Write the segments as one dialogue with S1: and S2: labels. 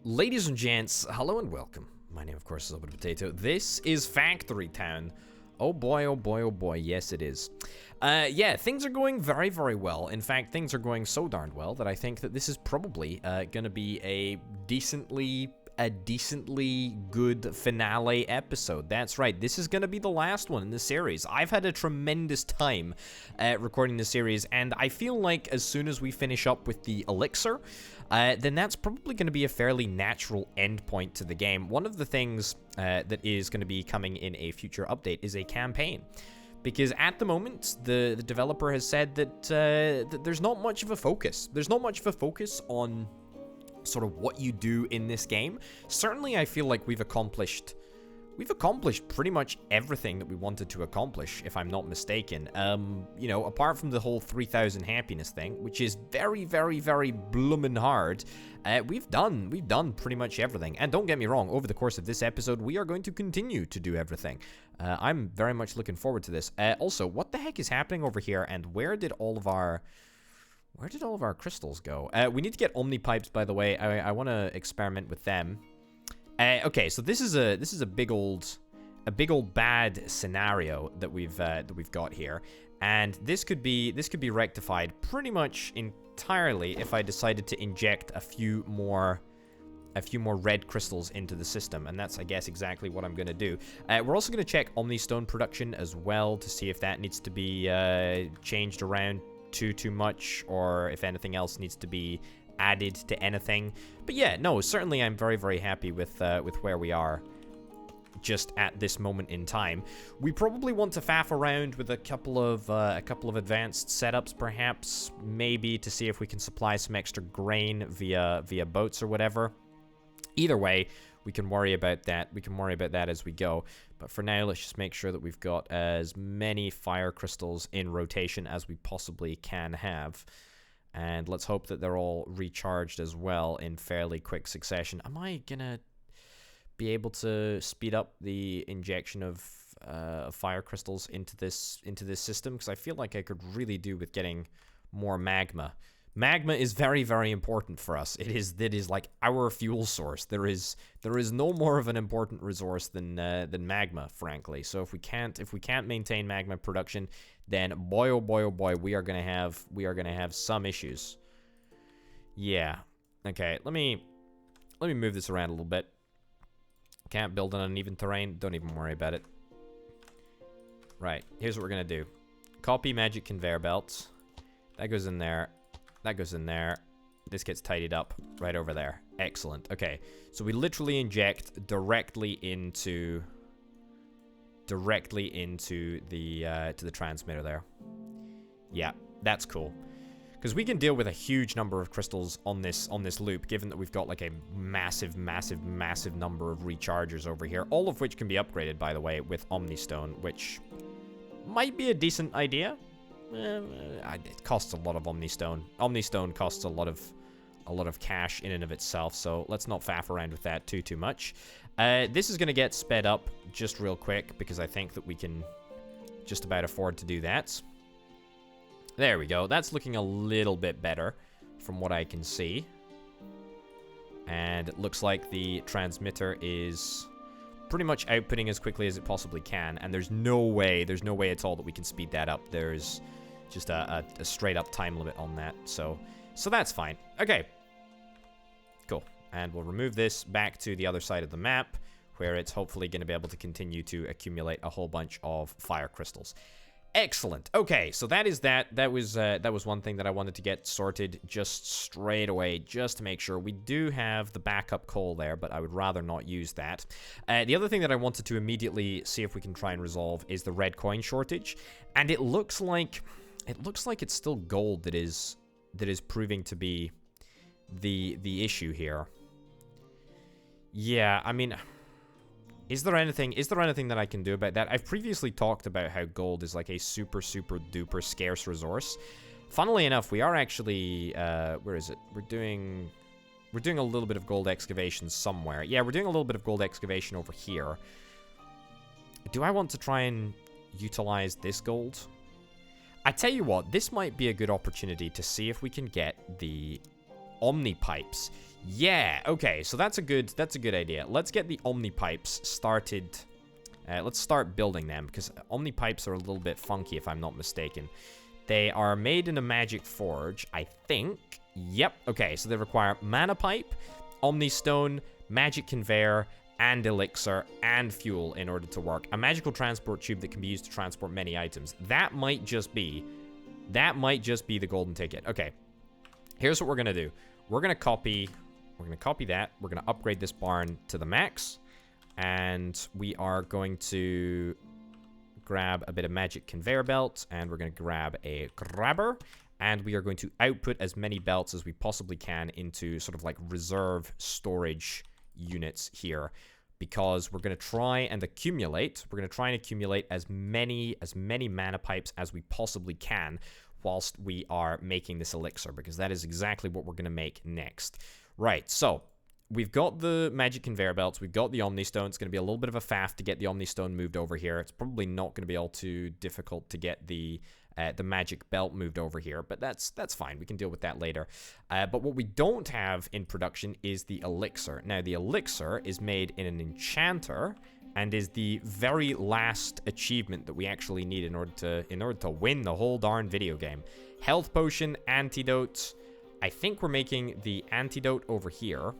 S1: Ladies and gents, hello and welcome. My name, of course, is Open Potato. This is Factory Town. Oh boy, oh boy, oh boy, yes it is. Yeah, things are going very, very well. In fact, things are going so darned well that I think that this is probably gonna be a decently good finale episode. That's right, this is gonna be the last one in the series. I've had a tremendous time recording the series, and I feel like as soon as we finish up with the elixir, then that's probably going to be a fairly natural endpoint to the game. One of the things that is going to be coming in a future update is a campaign. Because at the moment, the developer has said that, that there's not much of a focus. There's not much of a focus on sort of what you do in this game. Certainly, I feel like we've accomplished pretty much everything that we wanted to accomplish, if I'm not mistaken. You know, apart from the whole 3,000 happiness thing, which is very, very, very bloomin' hard, we've done pretty much everything. And don't get me wrong, over the course of this episode, we are going to continue to do everything. I'm very much looking forward to this. Also, what the heck is happening over here, and where did all of our crystals go? We need to get Omni Pipes, by the way. I want to experiment with them. Okay, so this is a big old bad scenario that we've got here, and this could be rectified pretty much entirely if I decided to inject a few more red crystals into the system, and that's, I guess, exactly what I'm going to do. We're also going to check Omni Stone production as well to see if that needs to be changed around too much, or if anything else needs to be added to anything. But yeah, no, certainly I'm very, very happy with where we are just at this moment in time. We probably want to faff around with a couple of advanced setups, perhaps, maybe to see if we can supply some extra grain via boats or whatever. Either way, we can worry about that. We can worry about that as we go. But for now, let's just make sure that we've got as many fire crystals in rotation as we possibly can have. And let's hope that they're all recharged as well in fairly quick succession. Am I gonna be able to speed up the injection of fire crystals into this system? Because I feel like I could really do with getting more magma. Magma is very, very important for us. It is like our fuel source. There is no more of an important resource than magma, frankly. So if we can't maintain magma production, then boy oh boy oh boy, we are gonna have some issues. Yeah. Okay, let me move this around a little bit. Can't build on uneven terrain. Don't even worry about it. Right, here's what we're gonna do. Copy magic conveyor belts. That goes in there. That goes in there. This gets tidied up right over there. Excellent. Okay, so we literally inject directly into the transmitter there. Yeah, that's cool. Because we can deal with a huge number of crystals on this loop, given that we've got like a massive number of rechargers over here, all of which can be upgraded, by the way, with Omni Stone, which might be a decent idea. It costs a lot of Omni Stone. Omni Stone costs a lot of cash in and of itself, so let's not faff around with that too much. This is going to get sped up just real quick because I think that we can just about afford to do that. There we go. That's looking a little bit better from what I can see. And it looks like the transmitter is pretty much outputting as quickly as it possibly can, and there's no way at all that we can speed that up. There's just a straight up time limit on that, so that's fine. Okay, cool. And we'll remove this back to the other side of the map, where it's hopefully going to be able to continue to accumulate a whole bunch of fire crystals. Excellent. Okay, so that is that. That was one thing that I wanted to get sorted just straight away, just to make sure. We do have the backup coal there, but I would rather not use that. The other thing that I wanted to immediately see if we can try and resolve is the red coin shortage, and it looks like it's still gold that is proving to be the issue here. Yeah, I mean, Is there anything that I can do about that? I've previously talked about how gold is like a super duper scarce resource. Funnily enough, we are actually where is it? We're doing a little bit of gold excavation somewhere. Yeah, we're doing a little bit of gold excavation over here. Do I want to try and utilize this gold? I tell you what, this might be a good opportunity to see if we can get the Omni Pipes Yeah, okay, so that's a good idea. Let's get the Omni pipes started. Let's start building them, because Omni pipes are a little bit funky, if I'm not mistaken. They are made in a magic forge, I think. Yep, okay, so they require mana pipe, Omni stone, magic conveyor, and elixir, and fuel in order to work. A magical transport tube that can be used to transport many items. That might just be the golden ticket. Okay, here's what we're gonna do. We're gonna copy that. We're gonna upgrade this barn to the max. And we are going to grab a bit of magic conveyor belt, and we're going to grab a grabber, and we are going to output as many belts as we possibly can into sort of like reserve storage units here, because we're going to try and accumulate as many mana pipes as we possibly can whilst we are making this elixir, because that is exactly what we're going to make next. Right, so we've got the magic conveyor belts. We've got the Omni Stone. It's going to be a little bit of a faff to get the Omni Stone moved over here. It's probably not going to be all too difficult to get the magic belt moved over here, but that's fine. We can deal with that later. But what we don't have in production is the elixir. Now, the elixir is made in an enchanter and is the very last achievement that we actually need in order to win the whole darn video game. Health potion, antidote. I think we're making the antidote over here.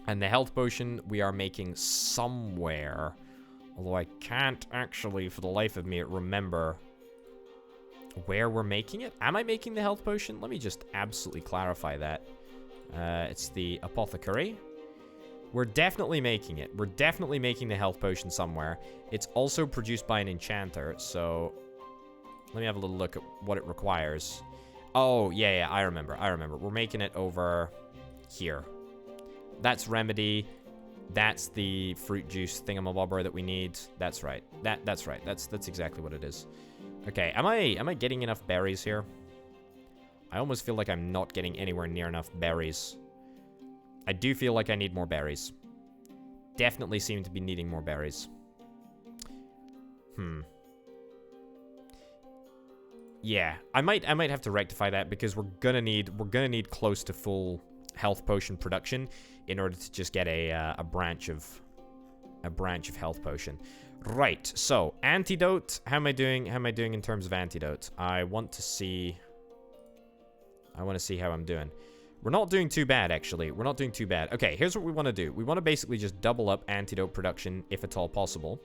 S1: And the health potion we are making somewhere. Although I can't actually, for the life of me, remember where we're making it. Am I making the health potion? Let me just absolutely clarify that. It's the apothecary. We're definitely making it. We're definitely making the health potion somewhere. It's also produced by an enchanter, so let me have a little look at what it requires. Oh, yeah, I remember. We're making it over here. That's remedy. That's the fruit juice thingamabobber that we need. That's right. That's right. That's exactly what it is. Okay, am I getting enough berries here? I almost feel like I'm not getting anywhere near enough berries. I do feel like I need more berries. Definitely seem to be needing more berries. Yeah, I might have to rectify that, because we're gonna need close to full health potion production in order to just get a branch of health potion. Right, so antidote. How am I doing in terms of antidote? I want to see how I'm doing. We're not doing too bad, actually. We're not doing too bad. Okay, here's what we want to do. We want to basically just double up antidote production, if at all possible.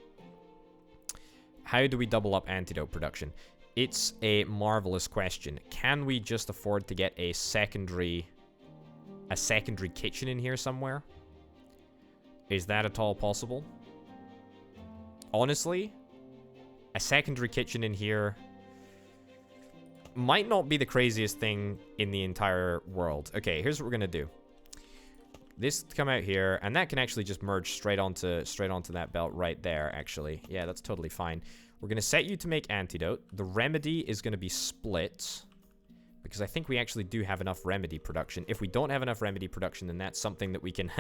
S1: How do we double up antidote production? It's a marvelous question. Can we just afford to get a secondary kitchen in here somewhere? Is that at all possible? Honestly, a secondary kitchen in here might not be the craziest thing in the entire world. Okay, here's what we're gonna do. This come out here, and that can actually just merge straight onto that belt right there, actually. Yeah, that's totally fine. We're gonna set you to make antidote. The remedy is gonna be split, because I think we actually do have enough remedy production. If we don't have enough remedy production, then that's something that we can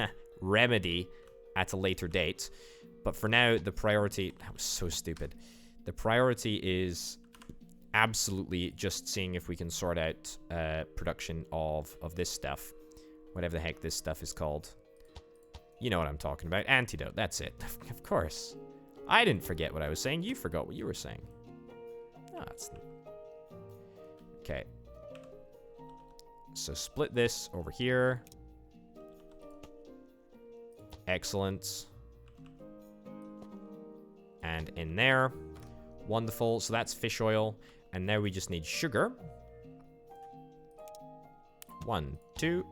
S1: remedy at a later date. But for now, the priority... That was so stupid. The priority is absolutely just seeing if we can sort out production of this stuff. Whatever the heck this stuff is called. You know what I'm talking about. Antidote, that's it. Of course. I didn't forget what I was saying. You forgot what you were saying. Oh, that's... Okay. So split this over here. Excellent. And in there. Wonderful. So that's fish oil. And now we just need sugar. 1, 2.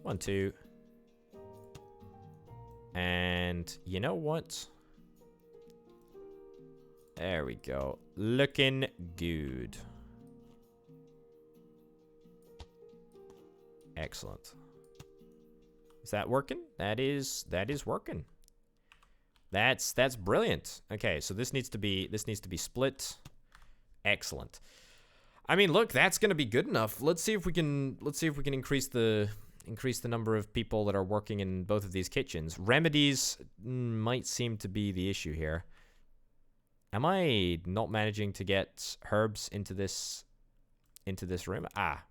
S1: 1, 2. And you know what? There we go. Looking good. Excellent. Is that working? That is working. That's brilliant. Okay, so this needs to be split. Excellent. I mean, look, that's going to be good enough. Let's see if we can increase the number of people that are working in both of these kitchens. Remedies might seem to be the issue here. Am I not managing to get herbs into this room? Ah,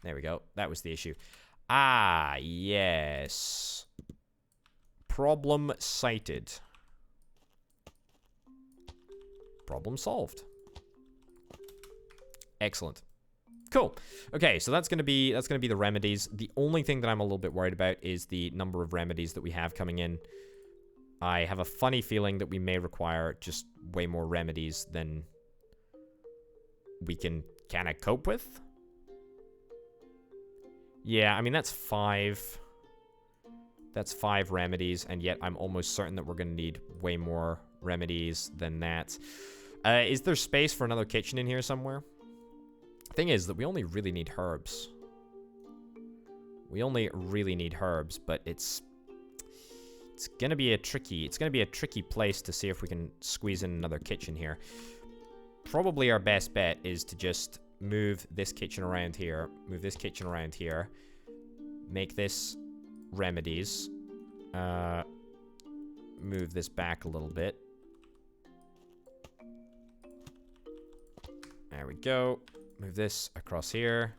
S1: there we go. That was the issue. Ah, yes. Problem cited. Problem solved. Excellent. Cool. Okay, so that's gonna be the remedies. The only thing that I'm a little bit worried about is the number of remedies that we have coming in. I have a funny feeling that we may require just way more remedies than we can kind of cope with. Yeah, I mean, that's 5. That's 5 remedies, and yet I'm almost certain that we're going to need way more remedies than that. Is there space for another kitchen in here somewhere? Thing is that we only really need herbs. We only really need herbs, but it's gonna be a tricky place to see if we can squeeze in another kitchen here. Probably our best bet is to just move this kitchen around here, move this kitchen around here, make this remedies, move this back a little bit. There we go. Move this across here.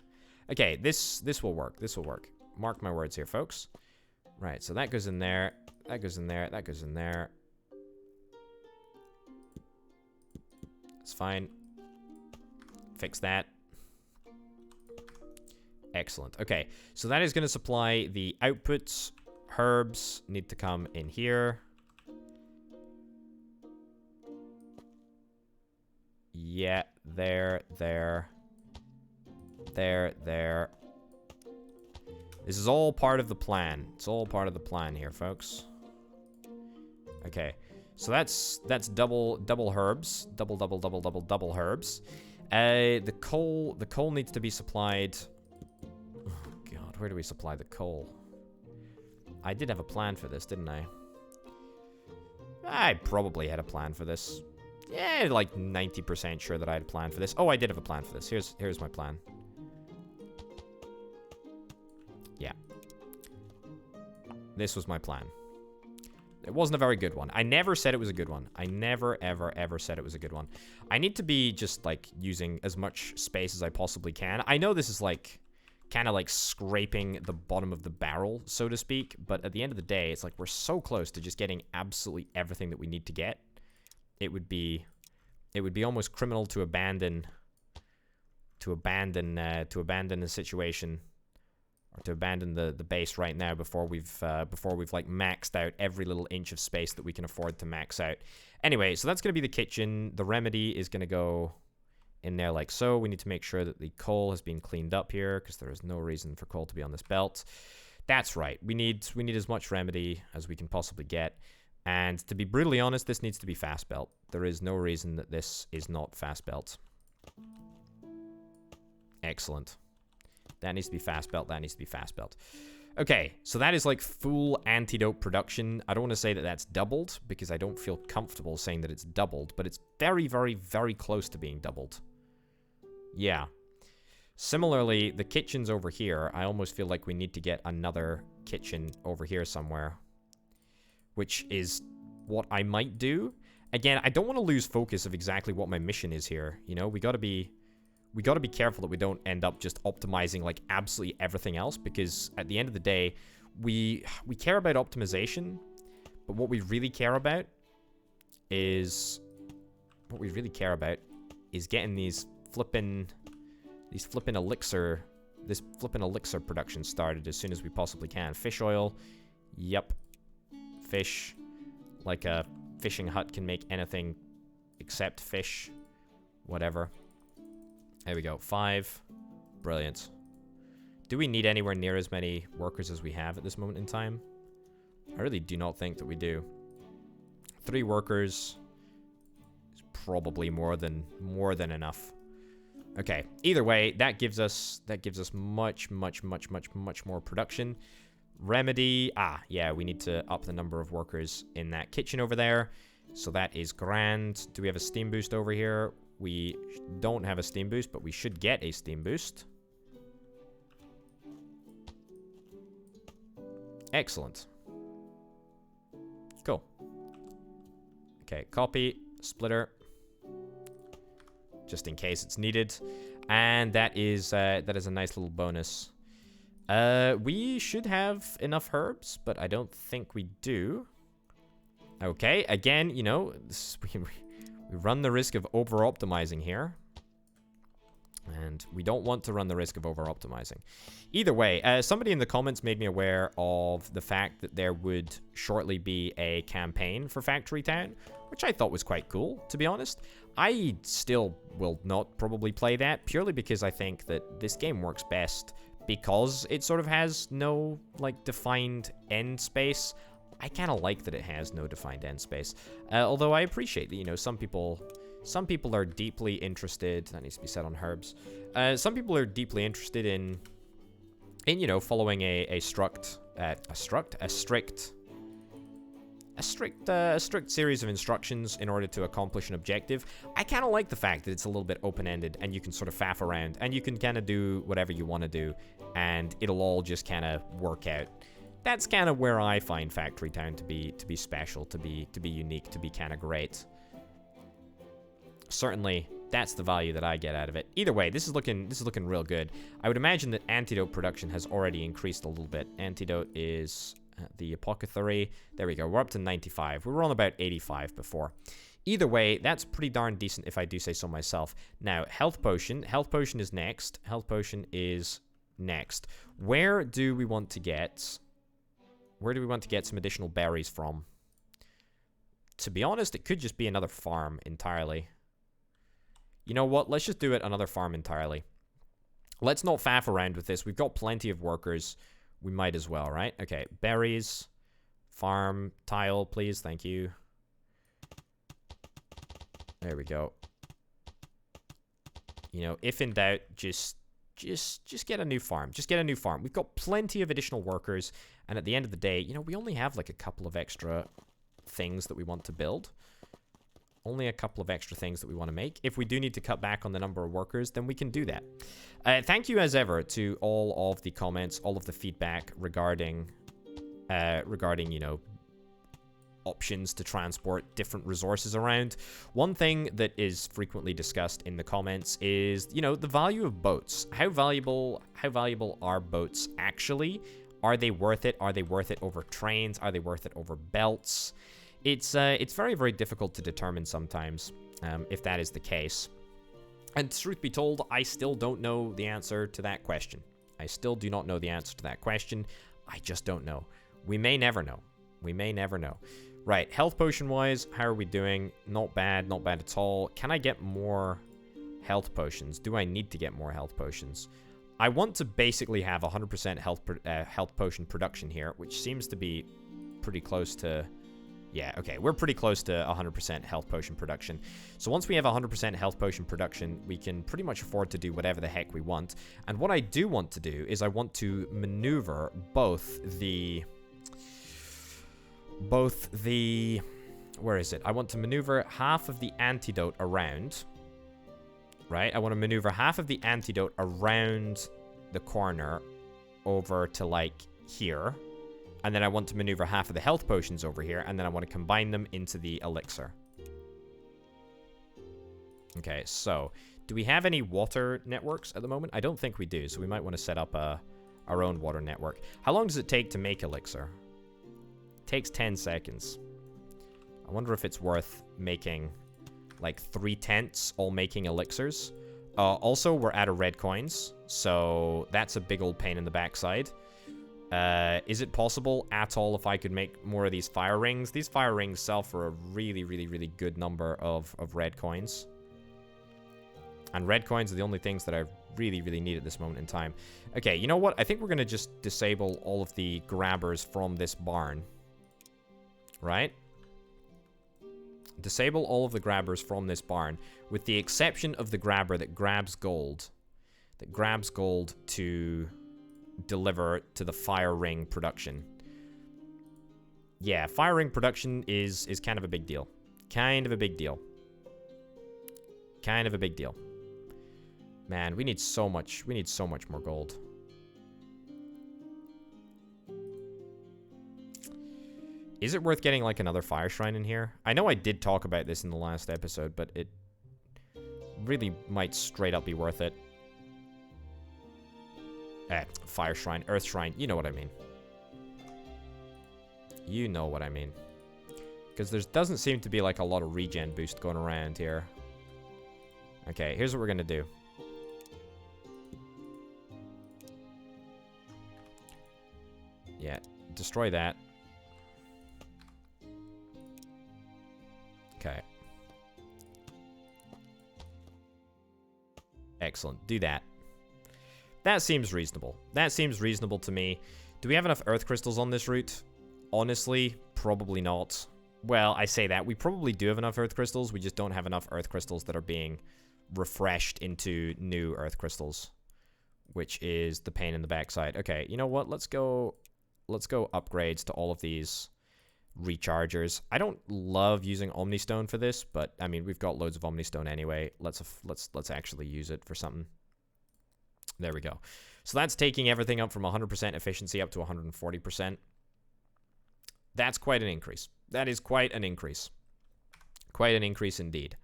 S1: Okay, this will work. This will work. Mark my words here, folks. Right, so that goes in there. That goes in there. That goes in there. It's fine. Fix that. Excellent. Okay, so that is going to supply the outputs. Herbs need to come in here. Yeah, there. This is all part of the plan. It's all part of the plan here, folks. Okay, so that's double herbs, double herbs. The coal needs to be supplied. Oh God, where do we supply the coal? I did have a plan for this, didn't I? I probably had a plan for this. Yeah, like 90% sure that I had a plan for this. Oh, I did have a plan for this. Here's my plan. Yeah. This was my plan. It wasn't a very good one. I never said it was a good one. I never, ever said it was a good one. I need to be just, like, using as much space as I possibly can. I know this is, like, kind of, like, scraping the bottom of the barrel, so to speak. But at the end of the day, it's like we're so close to just getting absolutely everything that we need to get. It would be almost criminal to abandon the situation, or to abandon the base right now before we've like maxed out every little inch of space that we can afford to max out. Anyway, so that's gonna be the kitchen. The remedy is gonna go in there like so. We need to make sure that the coal has been cleaned up here because there is no reason for coal to be on this belt. That's right. We need as much remedy as we can possibly get. And to be brutally honest, this needs to be fast belt. There is no reason that this is not fast belt. Excellent. That needs to be fast belt. That needs to be fast belt. Okay, so that is like full antidote production. I don't want to say that that's doubled because I don't feel comfortable saying that it's doubled, but it's very, very, very close to being doubled. Yeah. Similarly, the kitchen's over here. I almost feel like we need to get another kitchen over here somewhere, which is what I might do. Again, I don't want to lose focus of exactly what my mission is here. You know, we gotta be careful that we don't end up just optimizing like absolutely everything else, because at the end of the day, we care about optimization, but what we really care about is getting this flippin' elixir production started as soon as we possibly can. Fish oil, yep. Fish, like a fishing hut can make anything except fish. Whatever. There we go. 5. Brilliant. Do we need anywhere near as many workers as we have at this moment in time? I really do not think that we do. 3 workers is probably more than enough. Okay. Either way, that gives us much more production. Remedy. Ah, yeah, we need to up the number of workers in that kitchen over there. So that is grand. Do we have a steam boost over here? We don't have a steam boost, but we should get a steam boost. Excellent. Cool. Okay, copy, splitter, just in case it's needed. And that is a nice little bonus. We should have enough herbs, but I don't think we do. Okay, again, you know, we run the risk of over-optimizing here. And we don't want to run the risk of over-optimizing. Either way, somebody in the comments made me aware of the fact that there would shortly be a campaign for Factory Town, which I thought was quite cool, to be honest. I still will not probably play that, purely because I think that this game works best because it sort of has no, like, defined end space. I kind of like that it has no defined end space. Although I appreciate that, you know, some people are deeply interested. That needs to be said on herbs. Some people are deeply interested in you know, following a strict series of instructions in order to accomplish an objective. I kind of like the fact that it's a little bit open-ended and you can sort of faff around and you can kind of do whatever you want to do and it'll all just kind of work out. That's kind of where I find Factory Town to be special, to be unique, to be kind of great. Certainly, that's the value that I get out of it. Either way, this is looking real good. I would imagine that antidote production has already increased a little bit. Antidote is the apothecary. There we go. We're up to 95. We were on about 85 before. Either way, that's pretty darn decent if I do say so myself. Now, health potion. Health potion is next. Health potion is next. Where do we want to get some additional berries from? To be honest, it could just be another farm entirely. You know what? Let's just do it another farm entirely. Let's not faff around with this. We've got plenty of workers. We might as well, right? Okay, berries, farm, tile, please. Thank you. There we go. You know, if in doubt, just get a new farm. Just get a new farm. We've got plenty of additional workers, and at the end of the day, you know, we only have like a couple of extra things that we want to build. Only a couple of extra things that we want to make. If we do need to cut back on the number of workers, then we can do that. Thank you as ever to all of the comments, all of the feedback regarding, you know, options to transport different resources around. One thing that is frequently discussed in the comments is, you know, the value of boats. How valuable are boats actually? Are they worth it? Are they worth it over trains? Are they worth it over belts? It's very, very difficult to determine sometimes if that is the case. And truth be told, I still don't know the answer to that question. I still do not know the answer to that question. I just don't know. We may never know. We may never know. Right, health potion-wise, how are we doing? Not bad at all. Can I get more health potions? Do I need to get more health potions? I want to basically have 100% health potion production here, which seems to be pretty close to... Yeah, okay, we're pretty close to 100% health potion production. So once we have 100% health potion production, we can pretty much afford to do whatever the heck we want. And what I do want to do is I want to maneuver both the... Where is it? I want to maneuver half of the antidote around. Right? I want to maneuver half of the antidote around the corner over to, like, here. And then I want to maneuver half of the health potions over here, and then I want to combine them into the elixir. Okay, so do we have any water networks at the moment? I don't think we do, so we might want to set up our own water network. How long does it take to make elixir? It takes 10 seconds. I wonder if it's worth making like 3 tents all making elixirs. Also, we're out of red coins, so that's a big old pain in the backside. Is it possible at all if I could make more of these fire rings? These fire rings sell for a really, really, really good number of red coins. And red coins are the only things that I really, really need at this moment in time. Okay, you know what? I think we're going to just disable all of the grabbers from this barn. Right? Disable all of the grabbers from this barn, with the exception of the grabber that grabs gold. That grabs gold to... deliver to the fire ring production. Yeah, fire ring production is kind of a big deal. Kind of a big deal. Kind of a big deal. Man, we need so much more gold. Is it worth getting like another fire shrine in here? I know I did talk about this in the last episode, but it really might straight up be worth it. Fire Shrine, Earth Shrine. You know what I mean. You know what I mean. Because there doesn't seem to be like a lot of regen boost going around here. Okay, here's what we're gonna do. Yeah, destroy that. Okay. Excellent. Do that. That seems reasonable. That seems reasonable to me. Do we have enough earth crystals on this route? Honestly, probably not. Well, I say that. We probably do have enough earth crystals. We just don't have enough earth crystals that are being refreshed into new earth crystals, which is the pain in the backside. Okay, you know what? Let's go upgrades to all of these rechargers. I don't love using Omnistone for this, but I mean, we've got loads of Omnistone anyway. Let's actually use it for something. There we go. So that's taking everything up from 100% efficiency up to 140%. That's quite an increase. That is quite an increase. Quite an increase indeed.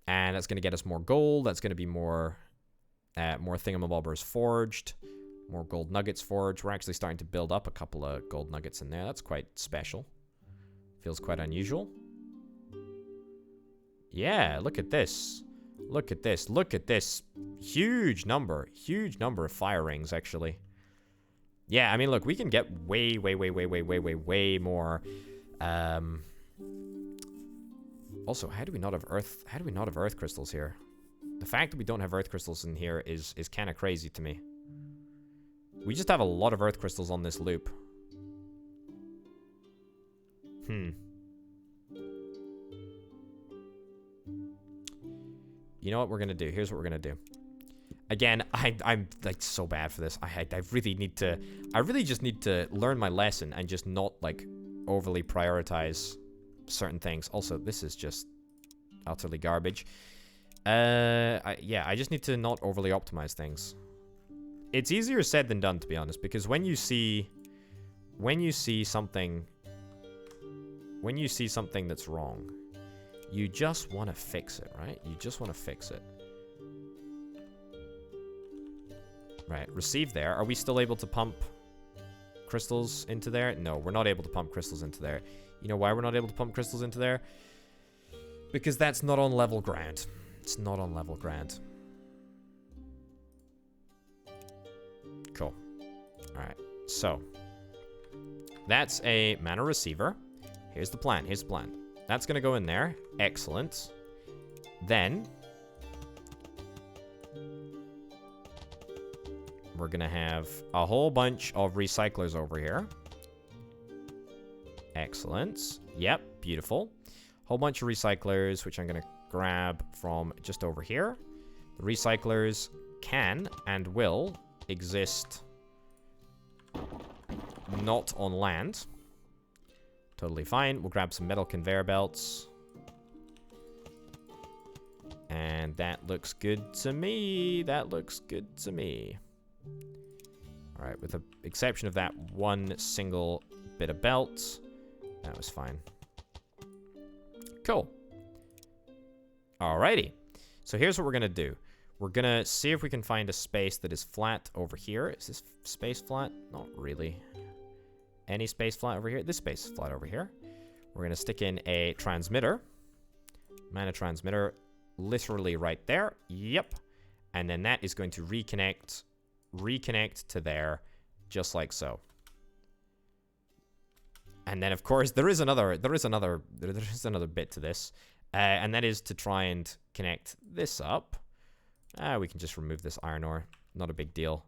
S1: And that's going to get us more gold. That's going to be more thingamabobbers forged. More gold nuggets forged. We're actually starting to build up a couple of gold nuggets in there. That's quite special. Feels quite unusual. Yeah, look at this. Look at this. Look at this. Huge number of fire rings, actually. Yeah, I mean, look, we can get way more. Also, how do we not have earth crystals here? The fact that we don't have earth crystals in here is kind of crazy to me. We just have a lot of earth crystals on this loop. You know what we're gonna do? Here's what we're gonna do. Again, I'm like so bad for this. I really just need to learn my lesson and just not like overly prioritize certain things. Also, this is just utterly garbage. Yeah, I just need to not overly optimize things. It's easier said than done, to be honest, because when you see something that's wrong, you just want to fix it, right? You just want to fix it. Right, receive there. Are we still able to pump crystals into there? No, we're not able to pump crystals into there. You know why we're not able to pump crystals into there? Because that's not on level ground. It's not on level ground. Cool. Alright, so that's a mana receiver. Here's the plan. Here's the plan. That's going to go in there. Excellent. Then we're going to have a whole bunch of recyclers over here. Excellent. Yep, beautiful. Whole bunch of recyclers, which I'm going to grab from just over here. The recyclers can and will exist not on land. Totally fine. We'll grab some metal conveyor belts. And that looks good to me. That looks good to me. Alright, with the exception of that one single bit of belt, that was fine. Cool. Alrighty. So here's what we're going to do. We're going to see if we can find a space that is flat over here. Is this space flat? Not really. Any space flat over here? This space is flat over here. We're going to stick in a transmitter. Mana transmitter literally right there. Yep. And then that is going to reconnect to there, just like so. And then, of course, there is another bit to this. And that is to try and connect this up. We can just remove this iron ore. Not a big deal.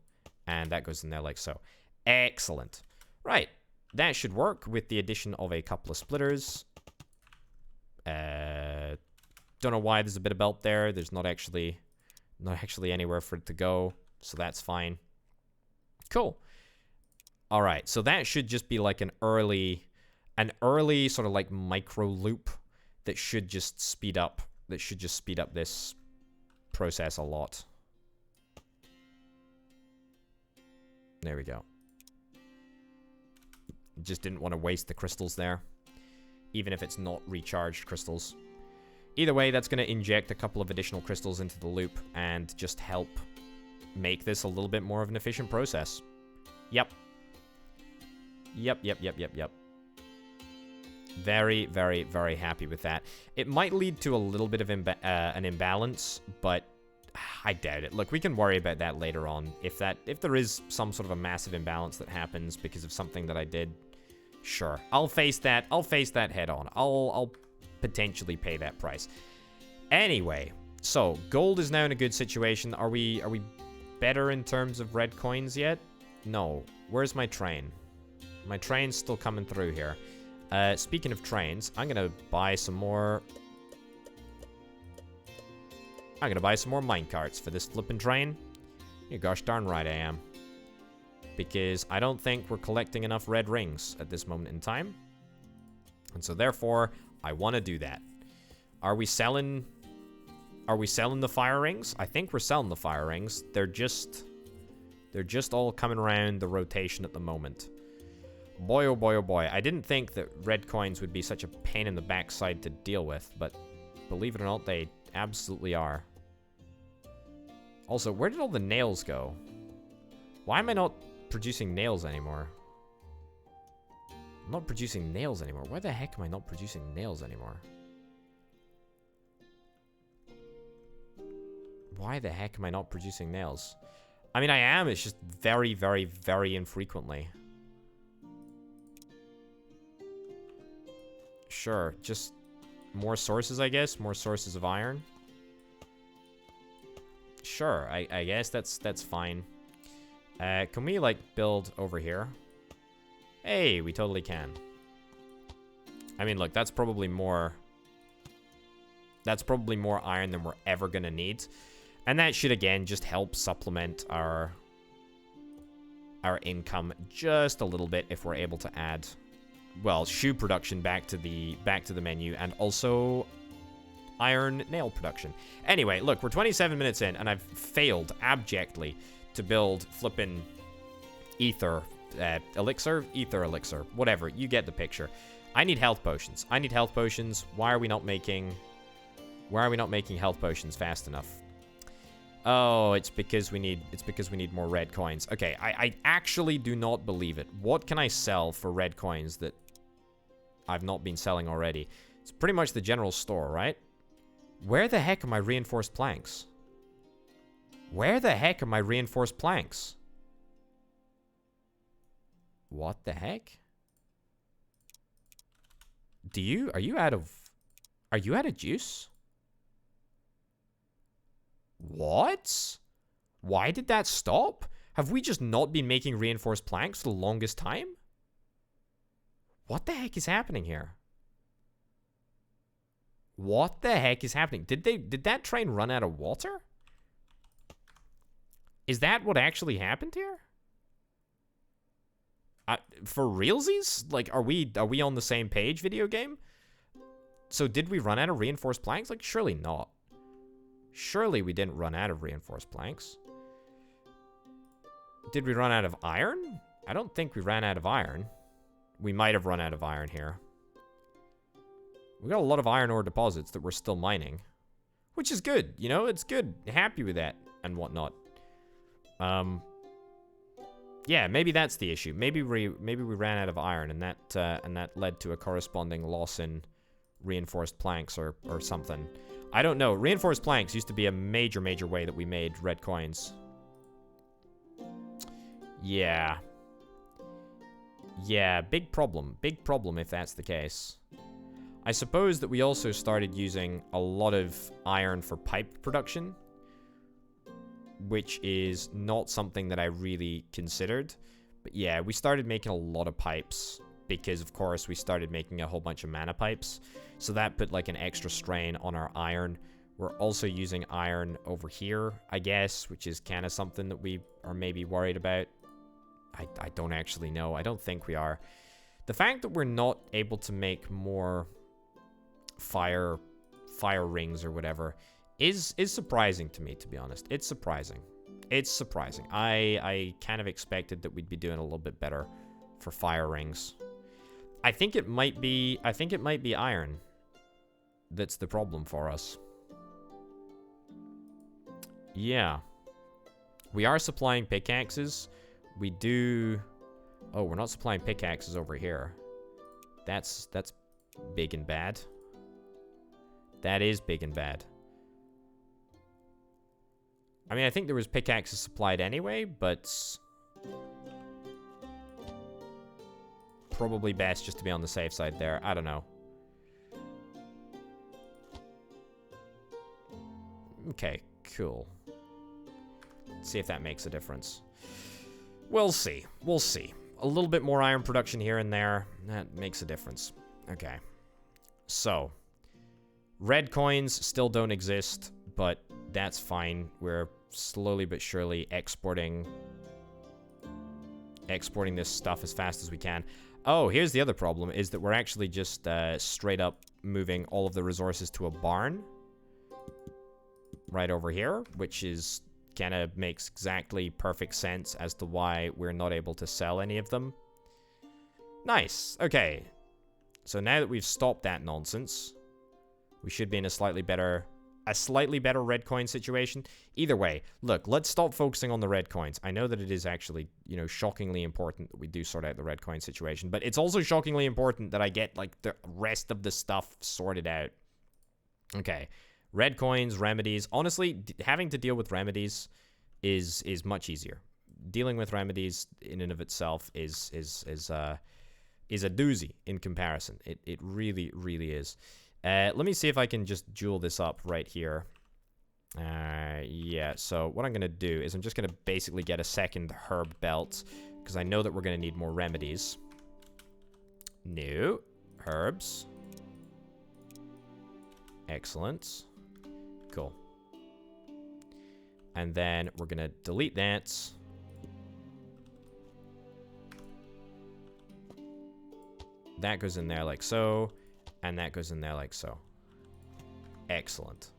S1: And that goes in there like so. Excellent. Right. That should work with the addition of a couple of splitters. Don't know why there's a bit of belt there. There's not actually anywhere for it to go. So that's fine. Cool. All right. So that should just be like an early sort of like micro loop that should just speed up. That should just speed up this process a lot. There we go. Just didn't want to waste the crystals there, even if it's not recharged crystals. Either way, that's going to inject a couple of additional crystals into the loop and just help make this a little bit more of an efficient process. Yep. Yep. Very, very, very happy with that. It might lead to a little bit of an imbalance, but I doubt it. Look, we can worry about that later on. If there is some sort of a massive imbalance that happens because of something that I did, sure. I'll face that head on. I'll potentially pay that price. Anyway, so gold is now in a good situation. Are we better in terms of red coins yet? No. Where's my train? My train's still coming through here. Speaking of trains, I'm gonna buy some more minecarts for this flippin' train. You gosh darn right I am. Because I don't think we're collecting enough red rings at this moment in time. And so therefore, I want to do that. Are we selling the fire rings? I think we're selling the fire rings. They're just all coming around the rotation at the moment. Boy, oh boy, oh boy. I didn't think that red coins would be such a pain in the backside to deal with, but believe it or not, they absolutely are. Also, where did all the nails go? Why am I not producing nails anymore? I'm not producing nails anymore. Why the heck am I not producing nails anymore? Why the heck am I not producing nails? I mean, I am. It's just very, very, very infrequently. Sure, just more sources, I guess. More sources of iron. Sure, I guess that's fine. Can we, like, build over here? Hey, we totally can. I mean, look, that's probably more iron than we're ever gonna need. And that should, again, just help supplement our income just a little bit if we're able to add, well, shoe production back to the menu, and also iron nail production. Anyway, look, we're 27 minutes in, and I've failed abjectly to build flippin' ether elixir, whatever. You get the picture. I need health potions. Why are we not making health potions fast enough? Oh, it's because we need more red coins. Okay, I actually do not believe it. What can I sell for red coins that I've not been selling already? It's pretty much the general store, right? Where the heck are my reinforced planks? What the heck? Are you out of juice? What? Why did that stop? Have we just not been making reinforced planks for the longest time? What the heck is happening here? What the heck is happening? Did that train run out of water? Is that what actually happened here? For realsies? Like, are we on the same page, video game? So did we run out of reinforced planks? Like, surely not. Surely we didn't run out of reinforced planks. Did we run out of iron? I don't think we ran out of iron. We might have run out of iron here. We got a lot of iron ore deposits that we're still mining, which is good. You know, it's good. Happy with that and whatnot. Yeah, maybe that's the issue. Maybe we ran out of iron, and that led to a corresponding loss in reinforced planks or something. I don't know. Reinforced planks used to be a major way that we made red coins. Yeah. Yeah, big problem. Big problem if that's the case. I suppose that we also started using a lot of iron for pipe production, which is not something that I really considered. But yeah, we started making a lot of pipes because, of course, we started making a whole bunch of mana pipes. So that put, like, an extra strain on our iron. We're also using iron over here, I guess, which is kind of something that we are maybe worried about. I don't actually know. I don't think we are. The fact that we're not able to make more fire rings or whatever is surprising to me, to be honest. It's surprising. I kind of expected that we'd be doing a little bit better for fire rings. I think it might be iron that's the problem for us. Yeah. We are supplying pickaxes. We do... Oh, we're not supplying pickaxes over here. That's big and bad. That is big and bad. I mean, I think there was pickaxes supplied anyway, but... Probably best just to be on the safe side there. I don't know. Okay, cool. Let's see if that makes a difference. We'll see. We'll see. A little bit more iron production here and there. That makes a difference. Okay. So, red coins still don't exist, but that's fine. We're slowly but surely exporting this stuff as fast as we can. Oh, here's the other problem, is that we're actually just straight up moving all of the resources to a barn. Right over here, which is kind of makes exactly perfect sense as to why we're not able to sell any of them. Nice. Okay. So now that we've stopped that nonsense, we should be in a slightly better red coin situation. Either way, look, let's stop focusing on the red coins. I know that it is actually, you know, shockingly important that we do sort out the red coin situation, but it's also shockingly important that I get, like, the rest of the stuff sorted out. Okay. Red coins, remedies. Honestly, having to deal with remedies is much easier. Dealing with remedies in and of itself is a doozy in comparison. It really, really is. Let me see if I can just jewel this up right here. Yeah, so what I'm going to do is I'm just going to basically get a second herb belt, because I know that we're going to need more remedies. New herbs. Excellent. Cool. And then we're going to delete that. That goes in there like so. And that goes in there like so. Excellent.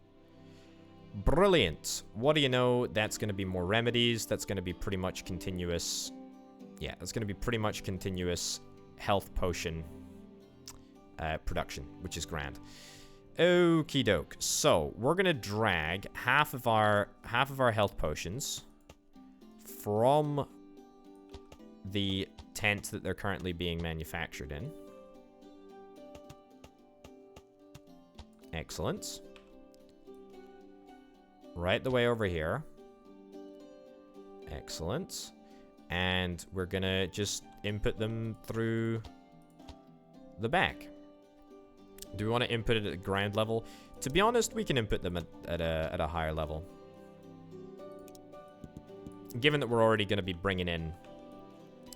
S1: Brilliant. What do you know? That's going to be more remedies. That's going to be pretty much continuous. Yeah, that's going to be pretty much continuous health potion production, which is grand. Okie doke. So we're gonna drag half of our health potions from the tent that they're currently being manufactured in. Excellent. Right the way over here. Excellent. And we're gonna just input them through the back. Do we want to input it at ground level? To be honest, we can input them at a higher level. Given that we're already going to be bringing in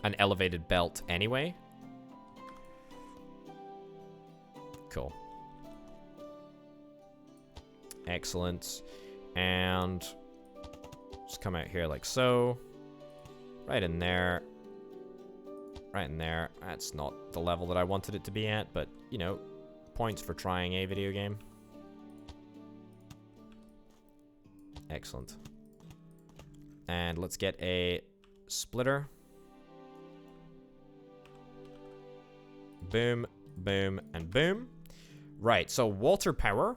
S1: an elevated belt anyway. Cool. Excellent. And just come out here like so. Right in there. Right in there. That's not the level that I wanted it to be at, but, you know, points for trying a video game. Excellent. And let's get a splitter. Boom, boom, and boom. Right, so water power.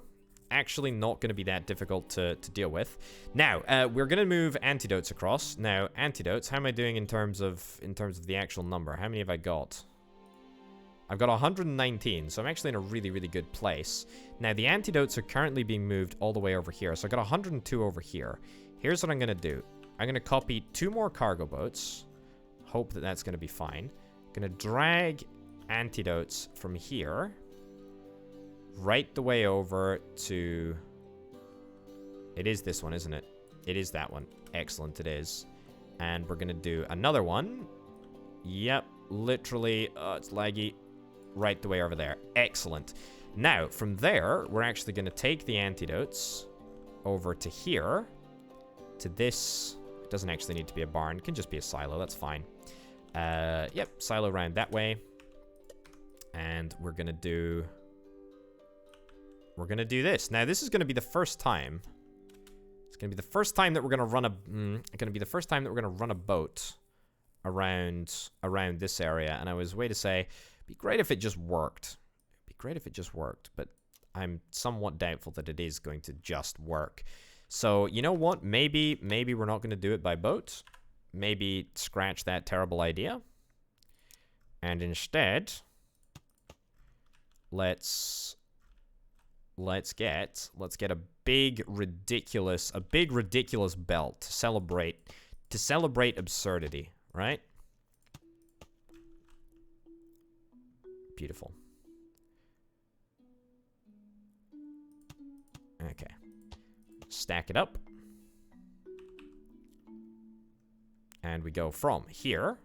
S1: Actually not going to be that difficult to deal with. Now, we're going to move antidotes across. Now, antidotes, how am I doing in terms of the actual number? How many have I got? I've got 119, so I'm actually in a really, really good place. Now, the antidotes are currently being moved all the way over here, so I've got 102 over here. Here's what I'm going to do. I'm going to copy 2 more cargo boats. Hope that that's going to be fine. I'm going to drag antidotes from here right the way over to... It is this one, isn't it? It is that one. Excellent, it is. And we're going to do another one. Yep, literally. Oh, it's laggy. Right the way over there. Excellent. Now, from there, we're actually going to take the antidotes over to here. To this. It doesn't actually need to be a barn. It can just be a silo. That's fine. Yep, silo around that way. And we're going to do... We're going to do this. Now, this is going to be the first time. It's going to be the first time that we're going to run a... going to be the first time that we're going to run a boat around this area. And I was way to say... It'd be great if it just worked. It'd be great if it just worked, but I'm somewhat doubtful that it is going to just work. So, you know what? Maybe we're not going to do it by boat. Maybe scratch that terrible idea. And instead, let's get a big ridiculous belt to celebrate absurdity, right? Beautiful. Okay. Stack it up. And we go from here.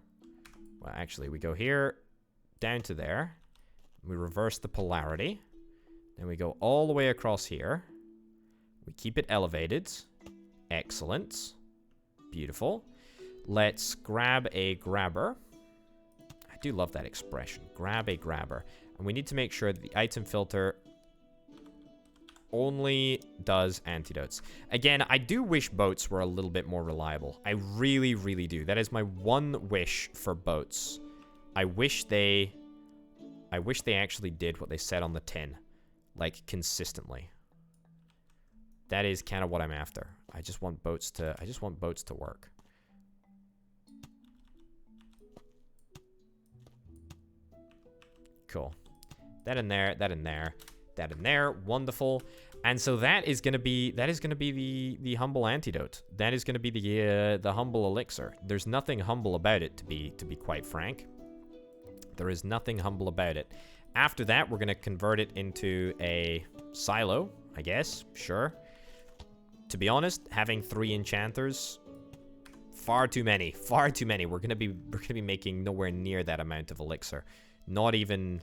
S1: Well, actually, we go here down to there. We reverse the polarity. Then we go all the way across here. We keep it elevated. Excellent. Beautiful. Let's grab a grabber. I do love that expression. Grab a grabber. And we need to make sure that the item filter only does antidotes. Again, I do wish boats were a little bit more reliable. I really, really do. That is my one wish for boats. I wish they actually did what they said on the tin. Like, consistently. That is kind of what I'm after. I just want boats to work. Cool. That in there, that in there, that in there. Wonderful. And so that is gonna be the humble antidote. That is gonna be the humble elixir. There's nothing humble about it, to be quite frank. There is nothing humble about it. After that, we're gonna convert it into a silo, I guess. Sure. To be honest, having 3 enchanters, far too many. Far too many. We're gonna be making nowhere near that amount of elixir. Not even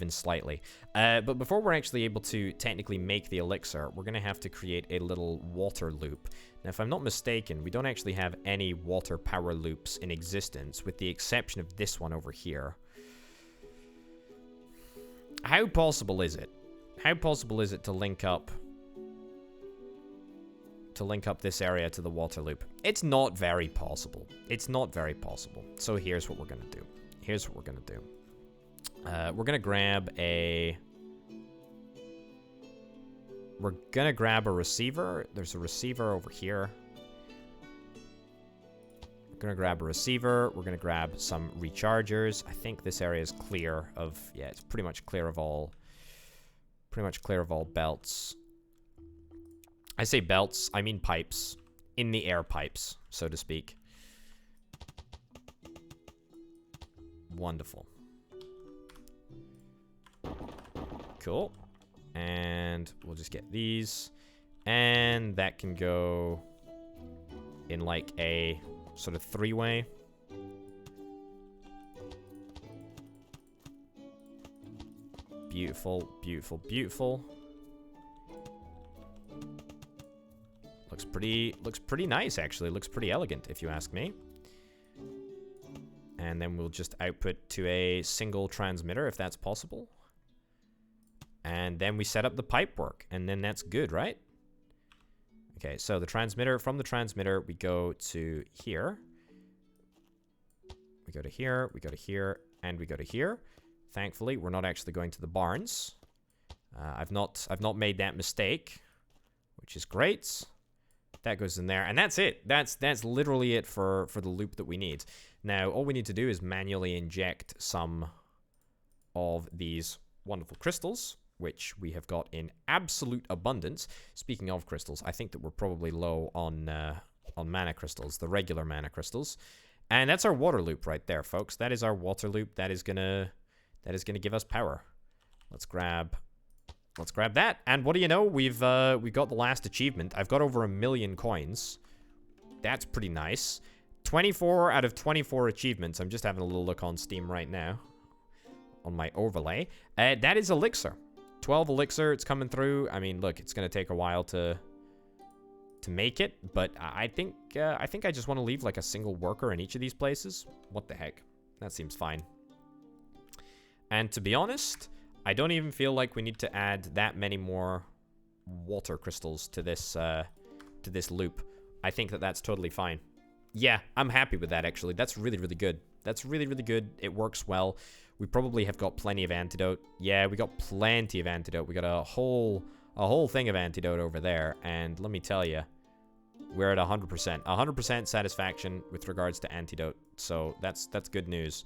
S1: slightly. But before we're actually able to technically make the elixir, we're gonna have to create a little water loop. Now, if I'm not mistaken, we don't actually have any water power loops in existence, with the exception of this one over here. How possible is it? How possible is it to link up this area to the water loop? It's not very possible. It's not very possible. So here's what we're gonna do. Here's what we're gonna do. We're gonna grab a receiver. There's a receiver over here. We're gonna grab a receiver. We're gonna grab some rechargers. I think this area is clear of, yeah, it's pretty much clear of all belts. I say belts, I mean pipes. In the air pipes, so to speak. Wonderful. Cool. And we'll just get these. And that can go in like a sort of 3-way. Beautiful, beautiful, beautiful. Looks pretty nice, actually. Looks pretty elegant, if you ask me. And then we'll just output to a single transmitter, if that's possible. And then we set up the pipe work, and then that's good, right? Okay, so the transmitter, from the transmitter, we go to here. We go to here, we go to here, and we go to here. Thankfully, we're not actually going to the barns. I've not made that mistake, which is great. That goes in there, and that's it. That's literally it for the loop that we need. Now, all we need to do is manually inject some of these wonderful crystals, which we have got in absolute abundance. Speaking of crystals, I think that we're probably low on mana crystals, the regular mana crystals. And that's our water loop right there, folks. That is our water loop. That is gonna give us power. Let's grab that. And what do you know? We've got the last achievement. I've got over 1 million coins. That's pretty nice. 24 out of 24 achievements. I'm just having a little look on Steam right now on my overlay. That is elixir. 12 elixir. It's coming through. I mean, look, it's gonna take a while to make it, but I think I just want to leave like a single worker in each of these places. What the heck? That seems fine. And to be honest, I don't even feel like we need to add that many more water crystals to this loop. I think that that's totally fine. Yeah, I'm happy with that, actually. That's really, really good. That's really, really good. It works well. We probably have got plenty of antidote. Yeah, we got plenty of antidote. We got a whole a whole thing of antidote over there, and let me tell you, we're at 100%. 100% satisfaction with regards to antidote, so that's good news.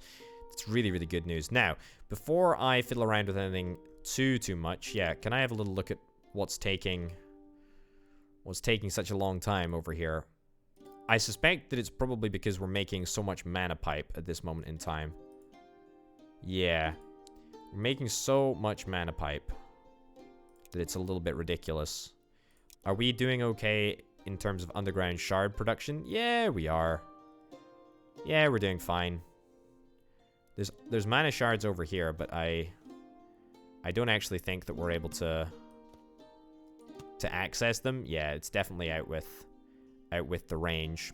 S1: It's really, really good news. Now, before I fiddle around with anything too much, yeah, can I have a little look at what's taking such a long time over here? I suspect that it's probably because we're making so much mana pipe at this moment in time. Yeah. We're making so much mana pipe that it's a little bit ridiculous. Are we doing okay in terms of underground shard production? Yeah, we are. Yeah, we're doing fine. There's mana shards over here, but I don't actually think that we're able to access them. Yeah, it's definitely out with the range.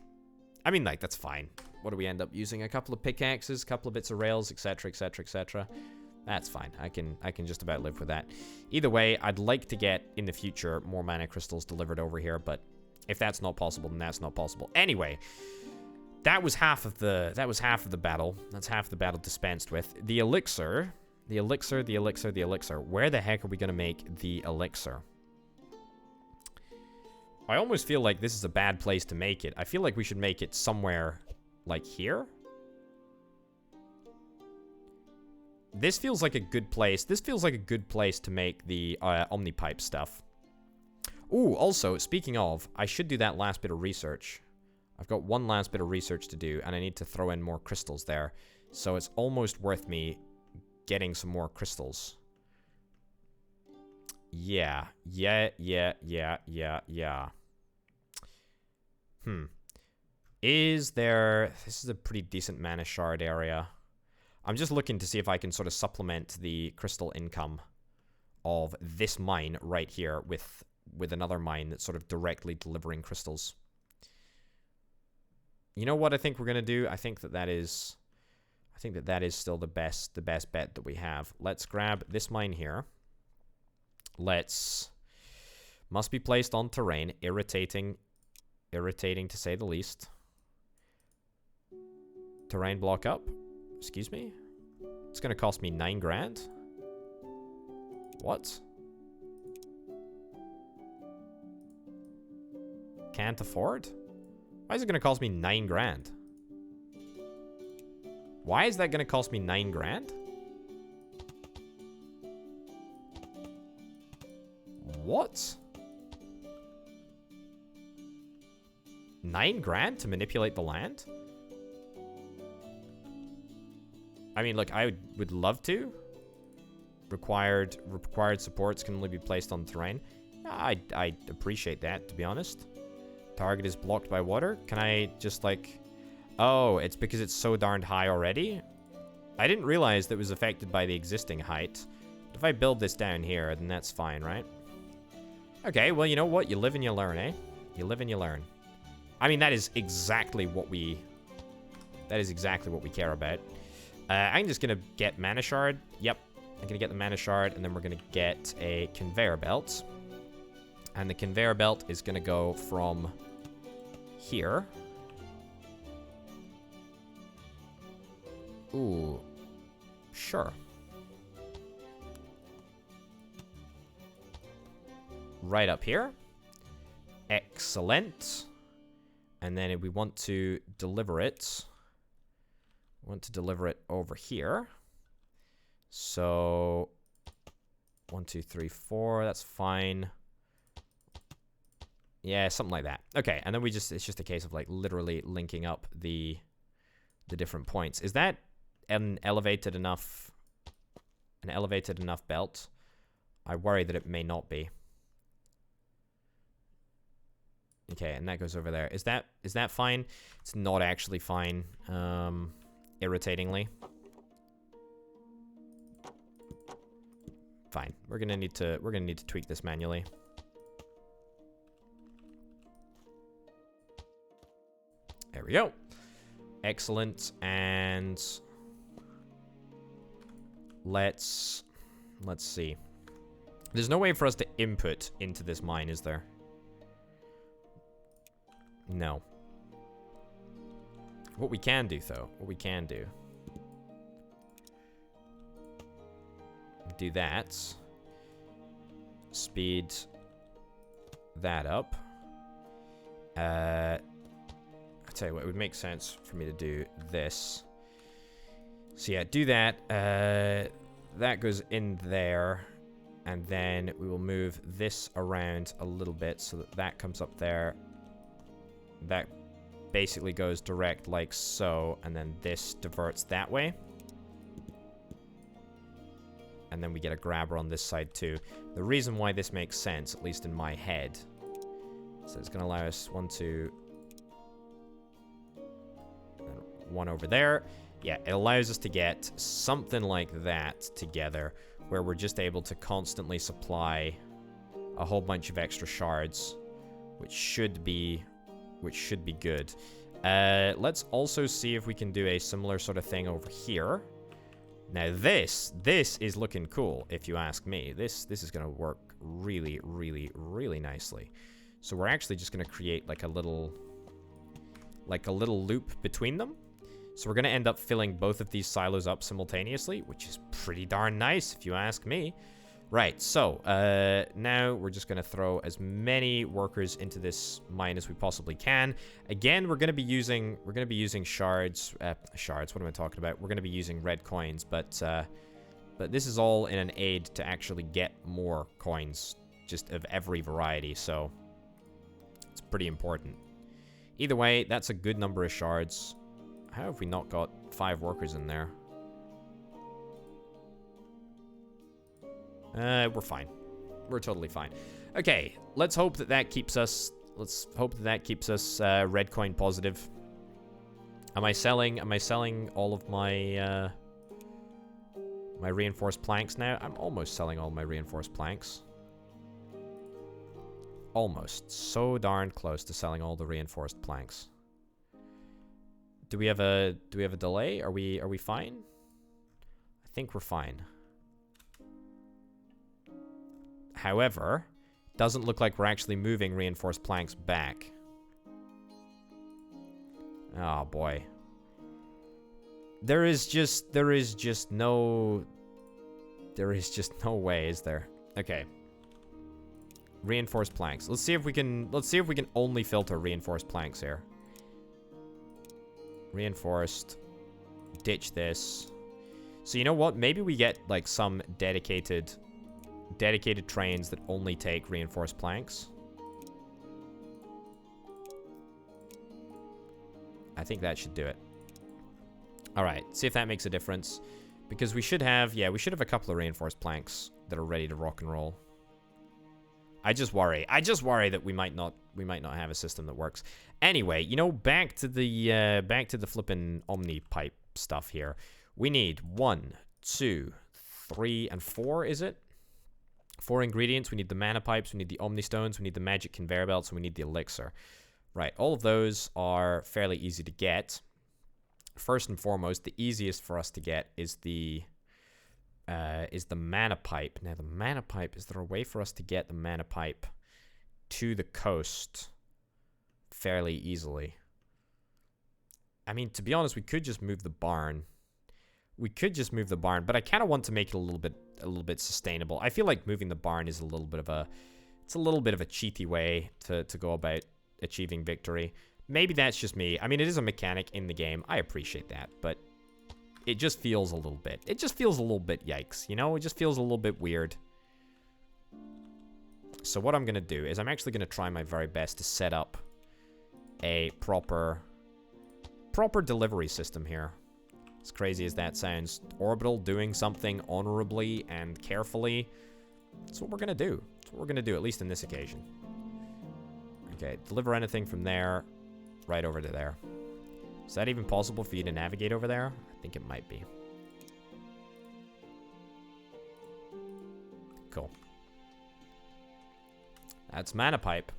S1: I mean, like, that's fine. What do we end up using? A couple of pickaxes, a couple of bits of rails, etc, etc, etc. That's fine. I can just about live with that. Either way, I'd like to get in the future more mana crystals delivered over here, but if that's not possible, then that's not possible. Anyway, that was half of the battle. That's half the battle dispensed with. The elixir. Where the heck are we gonna make the elixir? I almost feel like this is a bad place to make it. I feel like we should make it somewhere like here. This feels like a good place. This feels like a good place to make the Omnipipe stuff. Ooh, also, speaking of, I should do that last bit of research. I've got one last bit of research to do, and I need to throw in more crystals there. So it's almost worth me getting some more crystals. Yeah. This is a pretty decent mana shard area. I'm just looking to see if I can sort of supplement the crystal income of this mine right here with another mine that's sort of directly delivering crystals. You know what I think we're gonna do? I think that is still the best bet that we have. Let's grab this mine here. Must be placed on terrain. Irritating to say the least. Terrain block up. Excuse me? It's gonna cost me 9 grand? What? Can't afford? Why is it gonna cost me 9 grand? Why is that gonna cost me 9 grand? What? 9 grand to manipulate the land? I mean, look, I would love to. Required supports can only be placed on terrain. I appreciate that, to be honest. Target is blocked by water. Can I just, like... Oh, it's because it's so darned high already? I didn't realize that it was affected by the existing height. But if I build this down here, then that's fine, right? Okay, well, you know what? You live and you learn, eh? You live and you learn. I mean, that is exactly what we care about. I'm just gonna get mana shard. Yep, I'm gonna get the mana shard, and then we're gonna get a conveyor belt. And the conveyor belt is gonna go from here. Ooh, sure. Right up here. Excellent. And then if we want to deliver it, over here. So 1, 2, 3, 4, that's fine. Yeah, something like that. Okay, and then it's just a case of like literally linking up the different points. Is that an elevated enough belt? I worry that it may not be. Okay, and that goes over there. Is that fine? It's not actually fine. Irritatingly. Fine. We're gonna need to tweak this manually. There we go. Excellent. And let's see. There's no way for us to input into this mine, is there? No. What we can do, though, do that. speed that up. I'll tell you what, it would make sense for me to do this. So yeah, do that. That goes in there. And then we will move this around a little bit so that that comes up there. That basically goes direct like so. And then this diverts that way. And then we get a grabber on this side too. The reason why this makes sense, at least in my head, so it's going to allow us 1, 2, and 1 over there. Yeah, it allows us to get something like that together, where we're just able to constantly supply a whole bunch of extra shards, which should be good. Let's also see if we can do a similar sort of thing over here. Now this is looking cool, if you ask me. This is going to work really, really, really nicely. So we're actually just going to create like a little loop between them. So we're going to end up filling both of these silos up simultaneously, which is pretty darn nice, if you ask me. Right, so now we're just going to throw as many workers into this mine as we possibly can. Again, we're going to be using shards. Shards. What am I talking about? We're going to be using red coins, but this is all in an aid to actually get more coins, just of every variety. So it's pretty important. Either way, that's a good number of shards. How have we not got 5 workers in there? We're fine. We're totally fine. Okay, let's hope that keeps us. Let's hope that keeps us red coin positive. Am I selling all of my my reinforced planks now? I'm almost selling all my reinforced planks. Almost. So darn close to selling all the reinforced planks. Do we have a delay? Are we fine? I think we're fine. However, doesn't look like we're actually moving reinforced planks back. Oh boy. There is just no way, is there? Okay. Reinforced planks. Let's see if we can only filter reinforced planks here. Reinforced. Ditch this. So you know what? Maybe we get like some dedicated trains that only take reinforced planks. I think that should do it. All right, see if that makes a difference, because we should have a couple of reinforced planks that are ready to rock and roll. I just worry that we might not have a system that works. Anyway, you know, back to the flippin' Omni pipe stuff here. We need 1, 2, 3, and 4, is it? 4 ingredients. We need the mana pipes, we need the Omni stones, we need the magic conveyor belts, and we need the elixir. Right, all of those are fairly easy to get. First and foremost, the easiest for us to get is the mana pipe. Now, the mana pipe, is there a way for us to get the mana pipe to the coast fairly easily? I mean, to be honest, we could just move the barn. But I kind of want to make it a little bit sustainable. I feel like moving the barn is a little bit of a cheaty way to go about achieving victory. Maybe that's just me. I mean, it is a mechanic in the game. I appreciate that, but it just feels a little bit. It just feels a little bit yikes, you know? It just feels a little bit weird. So what I'm going to do is I'm actually going to try my very best to set up a proper delivery system here. As crazy as that sounds, Orbital doing something honorably and carefully. That's what we're going to do. That's what we're going to do, at least in this occasion. Okay, deliver anything from there right over to there. Is that even possible for you to navigate over there? I think it might be. Cool. That's mana pipe.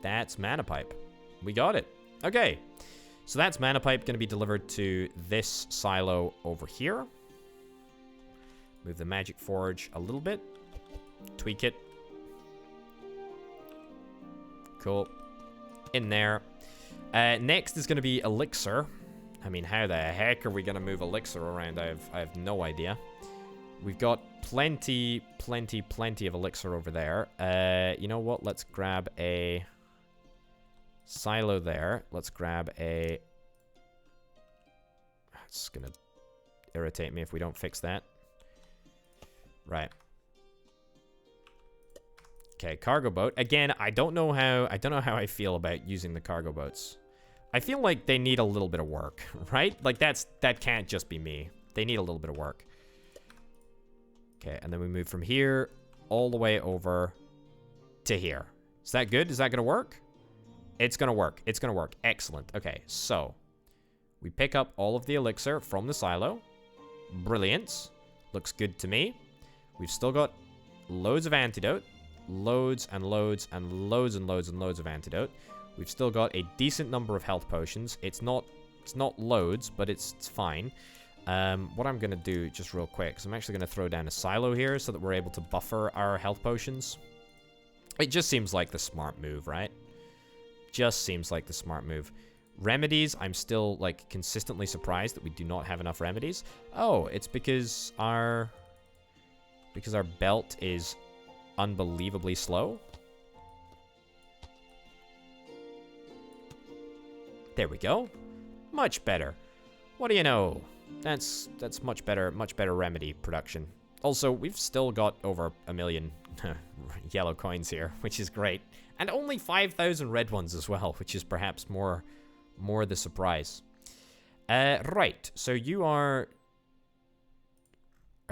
S1: That's mana pipe. We got it. Okay. So that's mana pipe going to be delivered to this silo over here. Move the magic forge a little bit. Tweak it. Cool. In there. Next is going to be elixir. I mean, how the heck are we going to move elixir around? I have no idea. We've got plenty of elixir over there. You know what? Let's grab a silo there. Let's grab a... It's gonna irritate me if we don't fix that. Right. Okay, cargo boat. Again, I don't know how I feel about using the cargo boats. I feel like they need a little bit of work, right? Like that can't just be me. They need a little bit of work. Okay, and then we move from here all the way over to here. Is that good? Is that gonna work? It's gonna work. It's gonna work. Excellent. Okay, so we pick up all of the elixir from the silo. Brilliant. Looks good to me. We've still got loads of antidote. Loads and loads and loads and loads and loads of antidote. We've still got a decent number of health potions. It's not loads, but it's fine. What I'm gonna do just real quick is I'm actually gonna throw down a silo here so that we're able to buffer our health potions. It just seems like the smart move, right? Just seems like the smart move. Remedies, I'm still like consistently surprised that we do not have enough remedies. Oh, it's because our belt is unbelievably slow. There we go. Much better. What do you know? That's much better remedy production. Also, we've still got over 1 million yellow coins here, which is great. And only 5,000 red ones as well, which is perhaps more the surprise. Right, so you are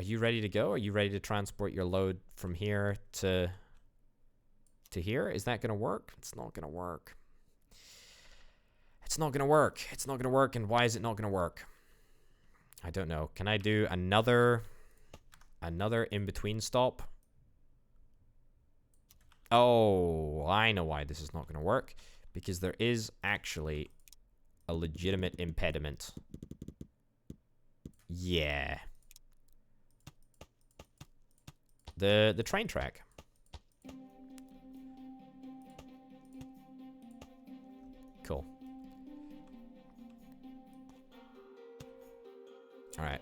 S1: you ready to go? Are you ready to transport your load from here to here? Is that gonna work? It's not gonna work. It's not gonna work. It's not gonna work, and why is it not gonna work? I don't know. Can I do another in-between stop? Oh, I know why this is not gonna work. Because there is actually a legitimate impediment. Yeah. The train track. Cool. Alright.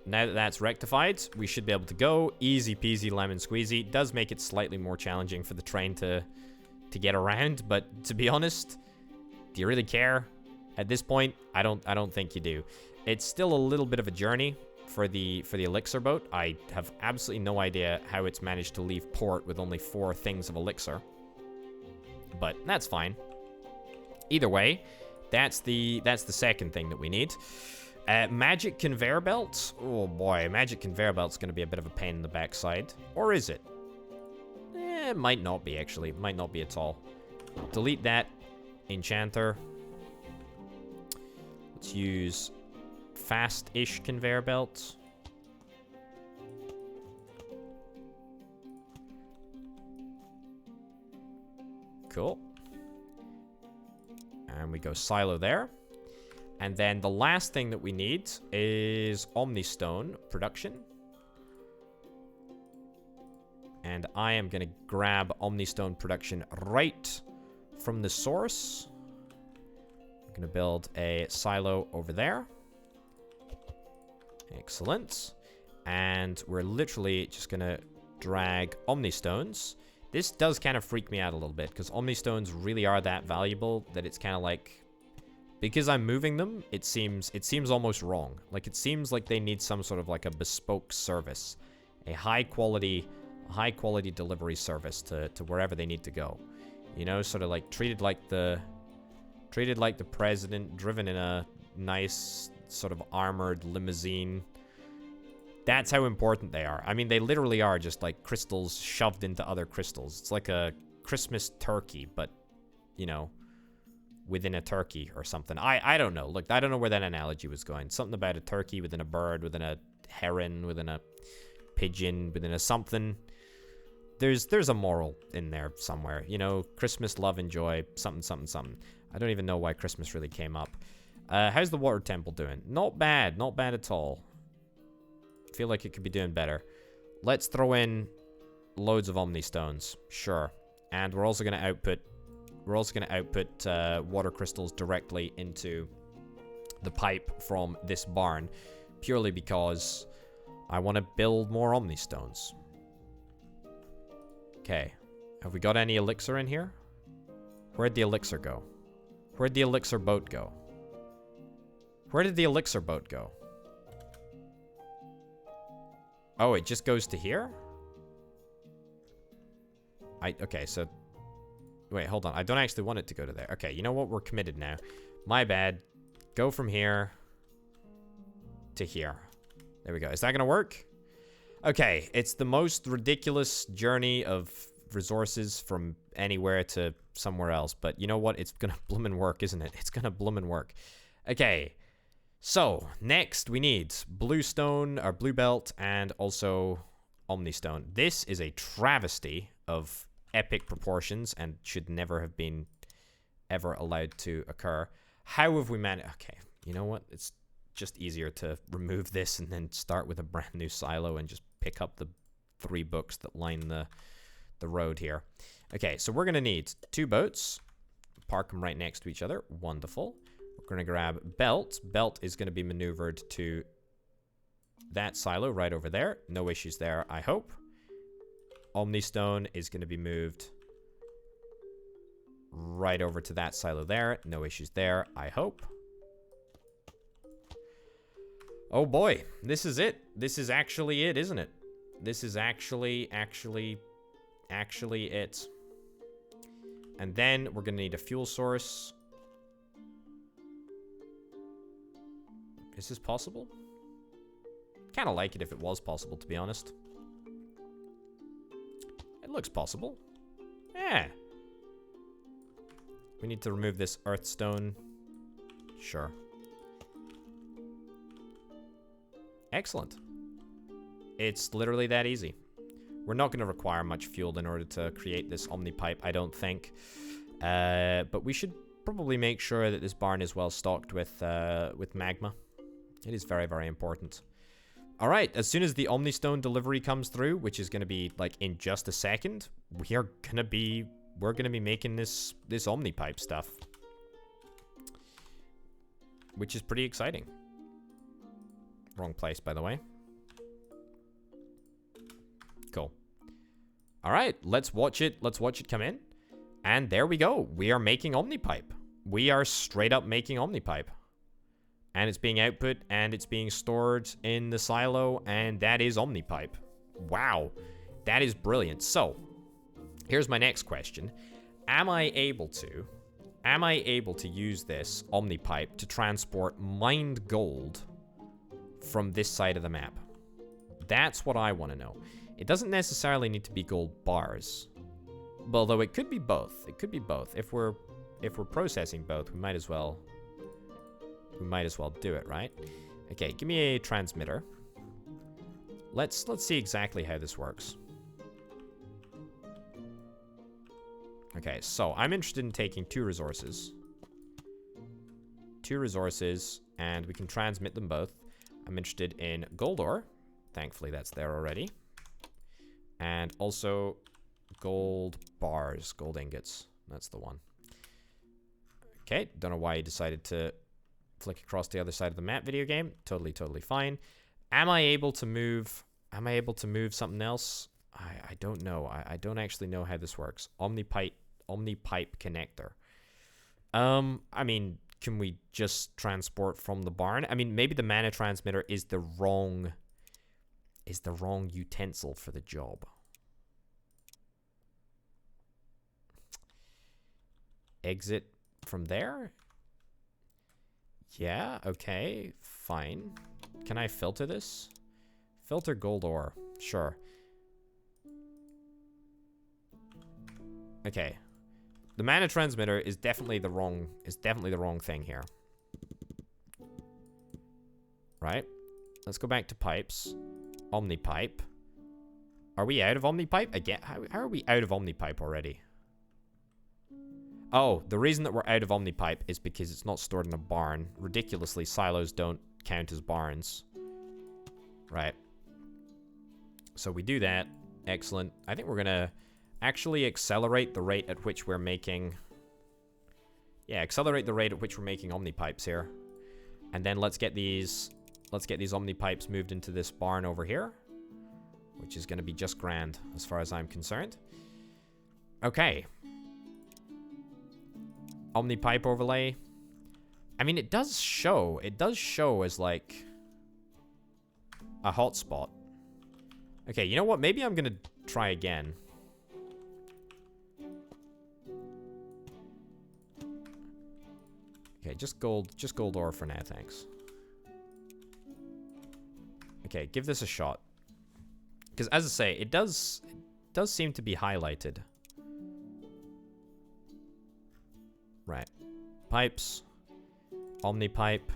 S1: Now that that's rectified, we should be able to go. Easy peasy lemon squeezy. Does make it slightly more challenging for the train to get around, but to be honest, do you really care? At this point, I don't think you do. It's still a little bit of a journey for the elixir boat. I have absolutely no idea how it's managed to leave port with only 4 things of elixir. But that's fine. Either way, that's the second thing that we need. Magic conveyor belt. Oh boy, magic conveyor belt's going to be a bit of a pain in the backside. Or is it? It might not be, actually. It might not be at all. Delete that enchanter. Let's use fast-ish conveyor belt. Cool. And we go silo there. And then the last thing that we need is Omnistone production. And I am going to grab Omnistone production right from the source. I'm going to build a silo over there. Excellent. And we're literally just going to drag Omnistones. This does kind of freak me out a little bit, because Omnistones really are that valuable that it's kind of like... Because I'm moving them, it seems almost wrong. Like, it seems like they need some sort of like a bespoke service. A high-quality delivery service to wherever they need to go. You know, sort of like treated like the president, driven in a nice sort of armored limousine. That's how important they are. I mean, they literally are just like crystals shoved into other crystals. It's like a Christmas turkey, but, you know, within a turkey or something. I don't know. Look, I don't know where that analogy was going. Something about a turkey within a bird, within a heron, within a pigeon, within a something. There's a moral in there somewhere. You know, Christmas, love, and joy, something, something, something. I don't even know why Christmas really came up. How's the water temple doing? Not bad. Not bad at all. Feel like it could be doing better. Let's throw in loads of Omnistones. Sure. And we're also going to output... We're also going to output water crystals directly into the pipe from this barn, purely because I want to build more Omni Stones. Okay. Have we got any elixir in here? Where'd the elixir go? Where'd the elixir boat go? Where did the elixir boat go? Oh, it just goes to here? Okay, so... Wait, hold on. I don't actually want it to go to there. Okay, you know what? We're committed now. My bad. Go from here to here. There we go. Is that gonna work? Okay, it's the most ridiculous journey of resources from anywhere to somewhere else. But you know what? It's gonna bloomin' work, isn't it? It's gonna bloomin' work. Okay. So, next we need blue stone, or blue belt, and also Omni Stone. This is a travesty of epic proportions and should never have been ever allowed to occur. How have we managed? Okay, you know what? It's just easier to remove this and then start with a brand new silo and just pick up the 3 books that line the road here. Okay, so we're going to need 2 boats. Park them right next to each other. Wonderful. We're going to grab belt. Belt is going to be maneuvered to that silo right over there. No issues there, I hope. Omni Stone is going to be moved right over to that silo there. No issues there, I hope. Oh boy, this is it. This is actually it, isn't it? This is actually it. And then we're going to need a fuel source. Is this possible? Kind of like it if it was possible, to be honest. It looks possible. Yeah. We need to remove this earth stone. Sure. Excellent. It's literally that easy. We're not going to require much fuel in order to create this Omni pipe, I don't think. But we should probably make sure that this barn is well stocked with magma. It is very, very important. All right, as soon as the Omni Stone delivery comes through, which is going to be like in just a second, we're gonna be making this Omni pipe stuff, which is pretty exciting. Wrong place, by the way. Cool. All right, let's watch it. Let's watch it come in, and there we go. We are making Omni pipe. We are straight up making Omni pipe. And it's being output, and it's being stored in the silo, and that is OmniPipe. Wow, that is brilliant. So, here's my next question. Am I able to use this OmniPipe to transport mined gold from this side of the map? That's what I want to know. It doesn't necessarily need to be gold bars, although it could be both. It could be both. If we're processing both, we might as well do it, right? Okay, give me a transmitter. Let's see exactly how this works. Okay, so I'm interested in taking 2 resources. 2 resources, and we can transmit them both. I'm interested in gold ore. Thankfully, that's there already. And also gold bars, gold ingots. That's the one. Okay, don't know why you decided to flick across the other side of the map, video game. Totally fine. Am I able to move something else? I don't know. I don't actually know how this works. Omnipipe connector. I mean, can we just transport from the barn? I mean, maybe the mana transmitter is the wrong utensil for the job. Exit from there? Yeah, okay, fine. Can I filter this? Filter gold ore. Sure. Okay. The mana transmitter is definitely the wrong thing here. Right? Let's go back to pipes. OmniPipe. Are we out of OmniPipe? Again, how are we out of OmniPipe already? Oh, the reason that we're out of OmniPipe is because it's not stored in a barn. Ridiculously, silos don't count as barns. Right. So we do that. Excellent. I think we're going to actually accelerate the rate at which we're making... Yeah, accelerate the rate at which we're making OmniPipes here. And then let's get these Let's get these Omni pipes moved into this barn over here, which is going to be just grand as far as I'm concerned. Okay. Omni pipe overlay. I mean, it does show as like a hotspot. Okay, you know what? Maybe I'm going to try again. Okay, just gold ore for now, thanks. Okay, give this a shot. Because as I say, it does seem to be highlighted. Right. Pipes. Omni pipe.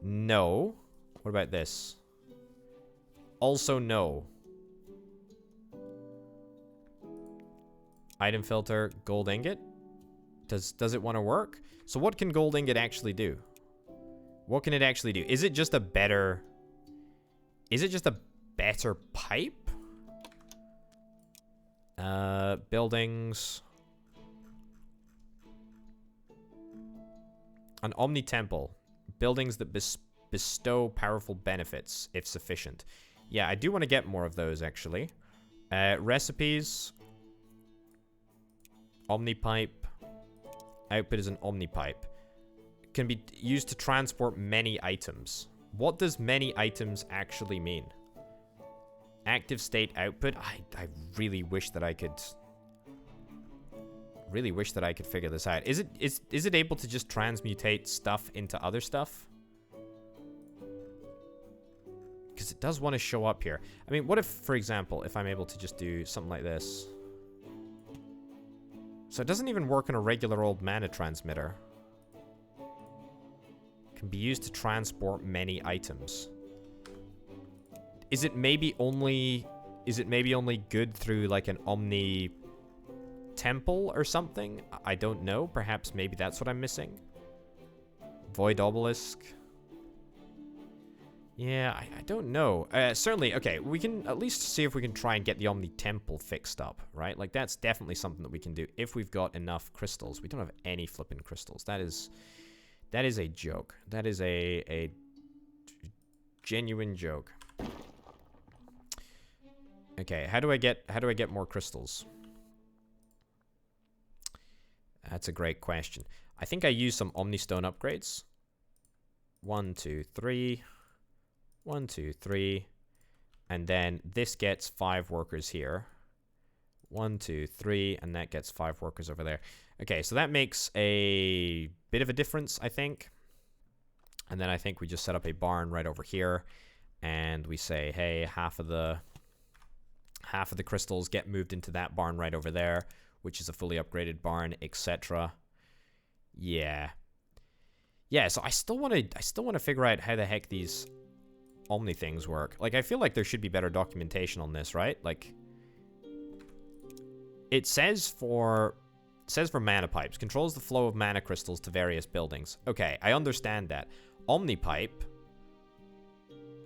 S1: No. What about this? Also no. Item filter, gold ingot. Does it want to work? So what can gold ingot actually do? What can it actually do? Is it just a better... Is it just a better pipe? Buildings. An Omni Temple. Buildings that bestow powerful benefits, if sufficient. Yeah, I do want to get more of those, actually. Recipes. Omni Pipe. Output is an Omni Pipe. Can be used to transport many items. What does many items actually mean? Active state output? I really wish that I could... Really wish that I could figure this out. Is it able to just transmutate stuff into other stuff? Because it does want to show up here. I mean, what if, for example, if I'm able to just do something like this? So it doesn't even work on a regular old mana transmitter. Can be used to transport many items. Is it maybe only good through like an Omni Temple or something? I don't know. Perhaps maybe that's what I'm missing. Void Obelisk. Yeah, I don't know. Certainly, okay, we can at least see if we can try and get the Omni Temple fixed up, right? Like, that's definitely something that we can do if we've got enough crystals. We don't have any flipping crystals. That is a joke. That is a genuine joke. Okay, how do I get more crystals? That's a great question. I think I use some Omnistone upgrades. 1, 2, 3. 1, 2, 3. And then this gets 5 workers here. 1, 2, 3. And that gets 5 workers over there. Okay, so that makes a bit of a difference, I think. And then I think we just set up a barn right over here. And we say, hey, half of the crystals get moved into that barn right over there, which is a fully upgraded barn, etc. Yeah. Yeah, so I still want to figure out how the heck these Omni things work. Like, I feel like there should be better documentation on this, right? Like, it says for mana pipes, controls the flow of mana crystals to various buildings. Okay, I understand that. Omni pipe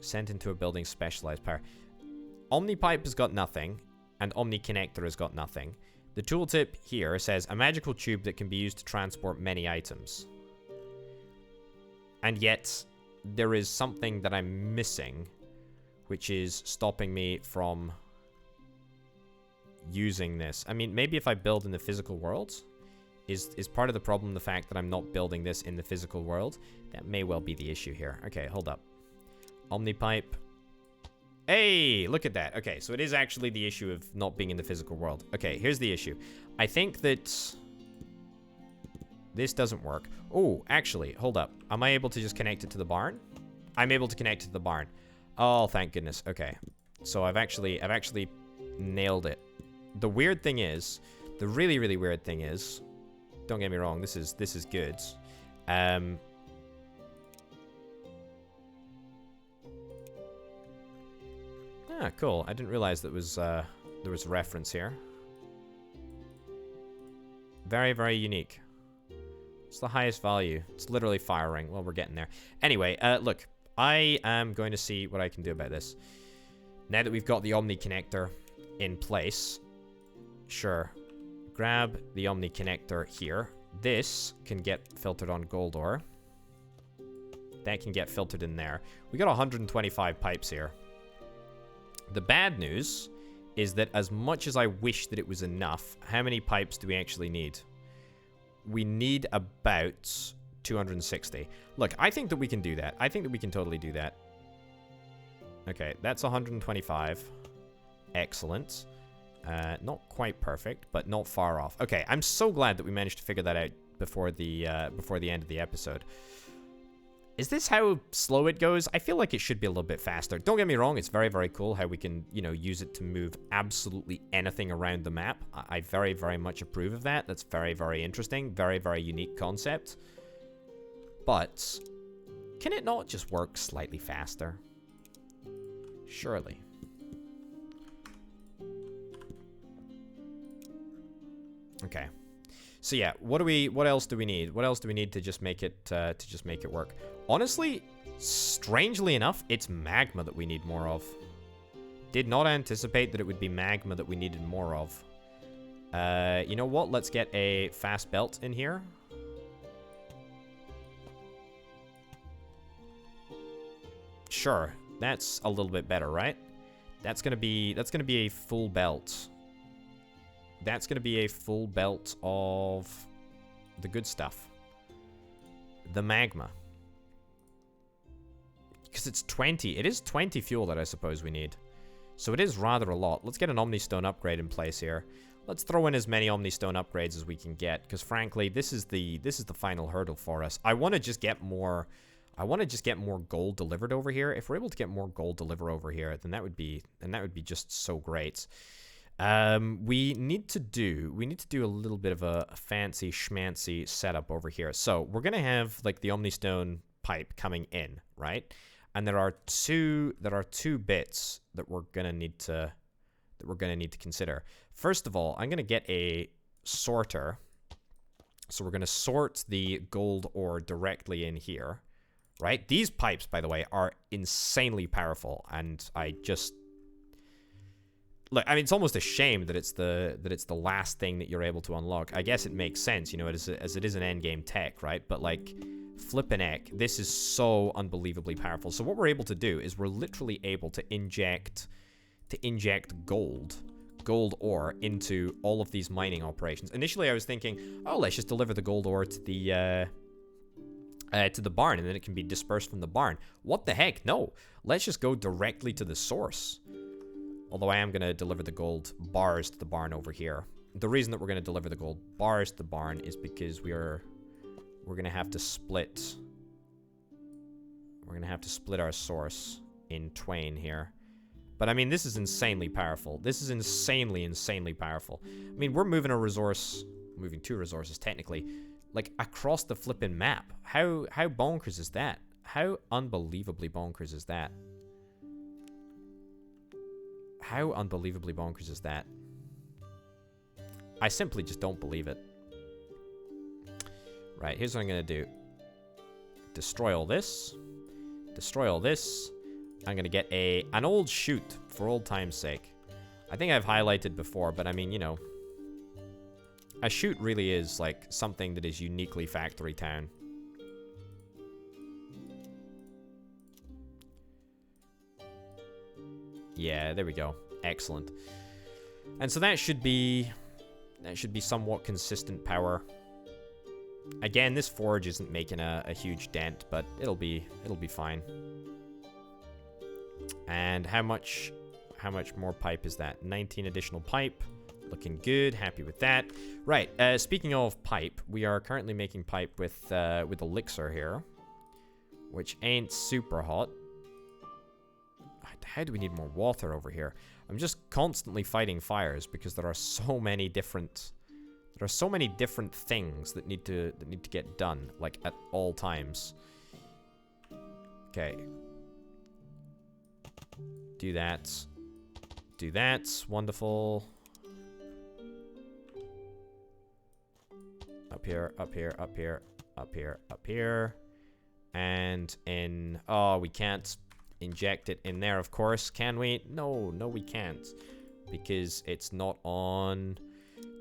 S1: sent into a building's specialized power. Omni pipe has got nothing, and Omni connector has got nothing. The tooltip here says a magical tube that can be used to transport many items. And yet, there is something that I'm missing, which is stopping me from using this. I mean, maybe if I build in the physical world, is part of the problem the fact that I'm not building this in the physical world? That may well be the issue here. Okay, hold up. Omni pipe. Hey, look at that. Okay, so it is actually the issue of not being in the physical world. Okay, here's the issue. I think that this doesn't work. Oh, actually, hold up. Am I able to just connect it to the barn? I'm able to connect it to the barn. Oh, thank goodness. Okay. So I've actually nailed it. The weird thing is, the really, really weird thing is, don't get me wrong, this is good. Ah, cool. I didn't realize that there was a reference here. Very, very unique. It's the highest value. It's literally firing. Well, we're getting there. Anyway, look. I am going to see what I can do about this. Now that we've got the Omni connector in place. Sure. Grab the Omni connector here. This can get filtered on gold ore. That can get filtered in there. We got 125 pipes here. The bad news is that as much as I wish that it was enough, how many pipes do we actually need? We need about 260. Look, I think that we can do that. I think that we can totally do that. Okay, that's 125. Excellent. Not quite perfect, but not far off. Okay, I'm so glad that we managed to figure that out before the end of the episode. Is this how slow it goes? I feel like it should be a little bit faster. Don't get me wrong, it's very, very cool how we can, you know, use it to move absolutely anything around the map. I very, very much approve of that. That's very, very interesting. Very, very unique concept. But can it not just work slightly faster? Surely. Okay. So yeah, what else do we need? What else do we need to just make it work? Honestly, strangely enough, it's magma that we need more of. Did not anticipate that it would be magma that we needed more of. You know what? Let's get a fast belt in here. Sure, that's a little bit better, right? That's gonna be a full belt. That's going to be a full belt of the good stuff. The magma. Because it's 20. It is 20 fuel that I suppose we need. So it is rather a lot. Let's get an Omnistone upgrade in place here. Let's throw in as many Omnistone upgrades as we can get. Because frankly, this is the final hurdle for us. I want to just get more... I want to just get more gold delivered over here. If we're able to get more gold delivered over here, then that would be just so great. We need to do a little bit of a fancy schmancy setup over here. So we're gonna have like the Omnistone pipe coming in, right? And there are two bits that we're gonna need to consider. First of all, I'm gonna get a sorter. So we're gonna sort the gold ore directly in here, right? These pipes, by the way, are insanely powerful, and I just... Look, I mean, it's almost a shame that it's the last thing that you're able to unlock. I guess it makes sense, you know, as it is an endgame tech, right? But like, flippin' heck, this is so unbelievably powerful. So what we're able to do is we're literally able to inject gold ore into all of these mining operations. Initially, I was thinking, oh, let's just deliver the gold ore to the barn, and then it can be dispersed from the barn. What the heck? No, let's just go directly to the source. Although I am going to deliver the gold bars to the barn over here. The reason that we're going to deliver the gold bars to the barn is because we're going to have to split... We're going to have to split our source in twain here. But I mean, this is insanely powerful. This is insanely, insanely powerful. I mean, we're moving a resource... Moving two resources, technically. Like, across the flippin' map. How bonkers is that? How unbelievably bonkers is that? How unbelievably bonkers is that? I simply just don't believe it. Right, here's what I'm going to do. Destroy all this. Destroy all this. I'm going to get an old chute for old time's sake. I think I've highlighted before, but I mean, you know. A chute really is like something that is uniquely Factory Town. Yeah, there we go. Excellent. And so that should be somewhat consistent power. Again, this forge isn't making a huge dent, but it'll be fine. And how much more pipe is that? 19 additional pipe. Looking good. Happy with that. Right. Speaking of pipe, we are currently making pipe with elixir here, which ain't super hot. How do we need more water over here? I'm just constantly fighting fires because there are so many different things that need to get done, like at all times. Okay. Do that. Do that. Wonderful. Up here, up here, up here, up here, up here. And in... Oh, we can't inject it in there, of course. Can we? No, we can't. Because it's not on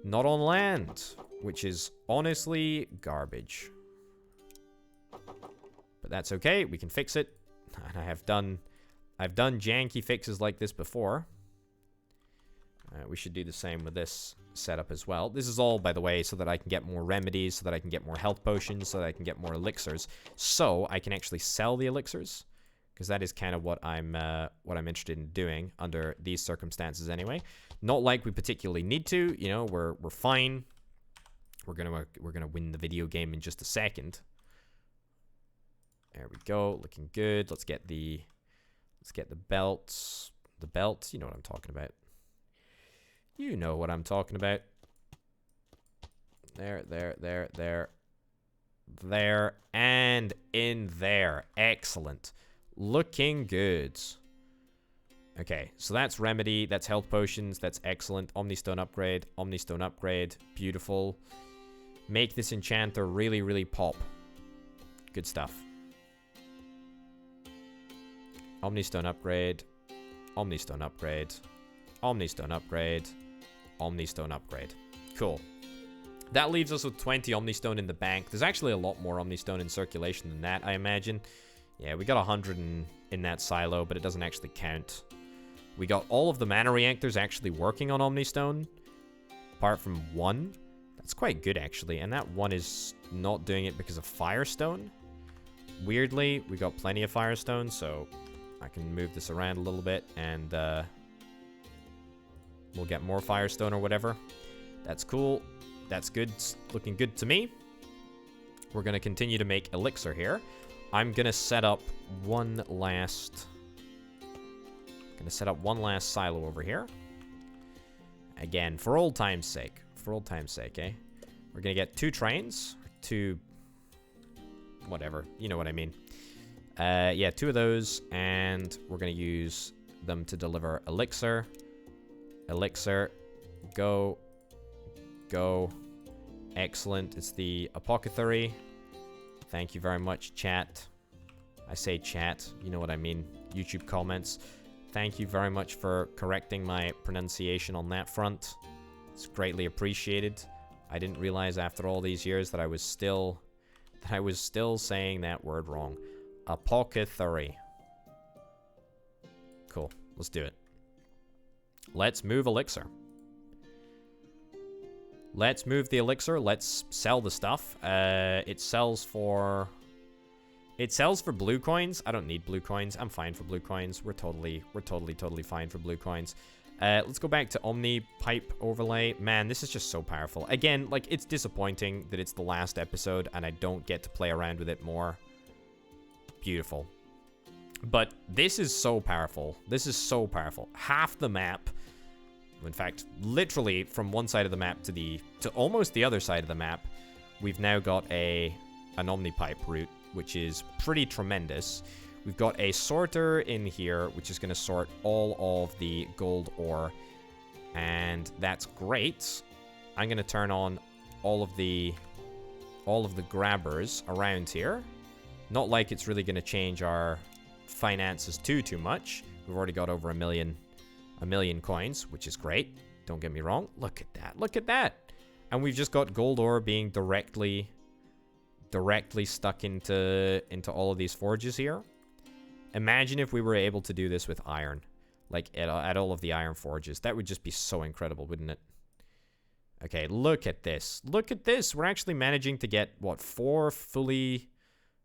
S1: land. Which is honestly garbage. But that's okay. We can fix it. And I've done janky fixes like this before. We should do the same with this setup as well. This is all, by the way, so that I can get more remedies, so that I can get more health potions, so that I can get more elixirs, so I can actually sell the elixirs, because that is kind of what I'm interested in doing under these circumstances anyway. Not like we particularly need to, you know. We're fine. We're gonna win the video game in just a second. There we go, looking good. Let's get the belts. The belts, you know what I'm talking about. You know what I'm talking about. There, and in there. Excellent. Looking good. Okay, so that's remedy, that's health potions, that's excellent. Omnistone upgrade, Omnistone upgrade. Beautiful. Make this enchanter really, really pop. Good stuff. Omnistone upgrade, Omnistone upgrade, Omnistone upgrade, Omnistone upgrade. Cool. That leaves us with 20 Omnistone in the bank. There's actually a lot more Omnistone in circulation than that, I imagine. Yeah, we got 100 in that silo, but it doesn't actually count. We got all of the mana reactors actually working on Omnistone, apart from one. That's quite good, actually. And that one is not doing it because of Firestone. Weirdly, we got plenty of Firestone, so I can move this around a little bit, and we'll get more Firestone or whatever. That's cool. That's good. It's looking good to me. We're going to continue to make elixir here. I'm going to set up one last silo over here. Again, for old time's sake. For old time's sake, eh? We're going to get 2 trains. 2... whatever. You know what I mean. Yeah, 2 of those. And we're going to use them to deliver elixir. Elixir. Go. Go. Excellent. It's the apothecary. Thank you very much, chat. I say chat. You know what I mean. YouTube comments. Thank you very much for correcting my pronunciation on that front. It's greatly appreciated. I didn't realize after all these years that I was still saying that word wrong. Apothecary. Cool. Let's do it. Let's move elixir. Let's move the elixir. Let's sell the stuff. It sells for blue coins. I don't need blue coins. I'm fine for blue coins. We're totally fine for blue coins. Let's go back to Omni Pipe Overlay. Man, this is just so powerful. Again, like, it's disappointing that it's the last episode and I don't get to play around with it more. Beautiful. But this is so powerful. This is so powerful. Half the map, in fact, literally from one side of the map to almost the other side of the map, we've now got an Omnipipe route, which is pretty tremendous. We've got a sorter in here, which is going to sort all of the gold ore, and that's great. I'm going to turn on all of the grabbers around here. Not like it's really going to change our finances too much. We've already got over a million coins, which is great. Don't get me wrong. Look at that. Look at that. And we've just got gold ore being directly stuck into all of these forges here. Imagine if we were able to do this with iron, like at all of the iron forges. That would just be so incredible, wouldn't it? Okay, look at this. Look at this. We're actually managing to get, what, 4 fully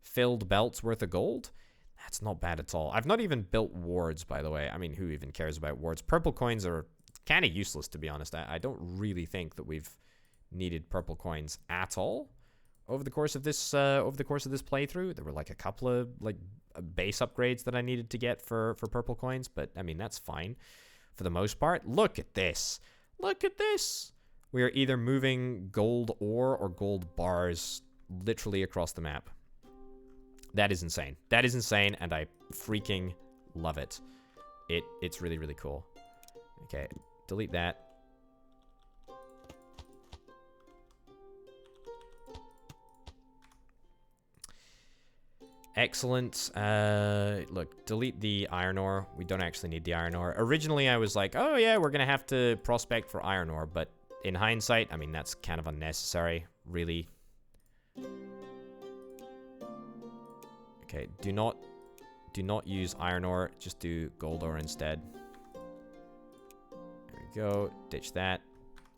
S1: filled belts worth of gold? That's not bad at all. I've not even built wards, by the way. I mean, who even cares about wards? Purple coins are kind of useless, to be honest. I don't really think that we've needed purple coins at all over the course of this playthrough. There were like a couple of like base upgrades that I needed to get for purple coins, but I mean, that's fine for the most part. Look at this. Look at this. We are either moving gold ore or gold bars literally across the map. That is insane. That is insane, and I freaking love it. It's really, really cool. Okay, delete that. Excellent. Look, delete the iron ore. We don't actually need the iron ore. Originally, I was like, oh yeah, we're gonna have to prospect for iron ore, but in hindsight, I mean, that's kind of unnecessary, really. Okay, Okay, do not use iron ore. Just do gold ore instead. There we go. Ditch that.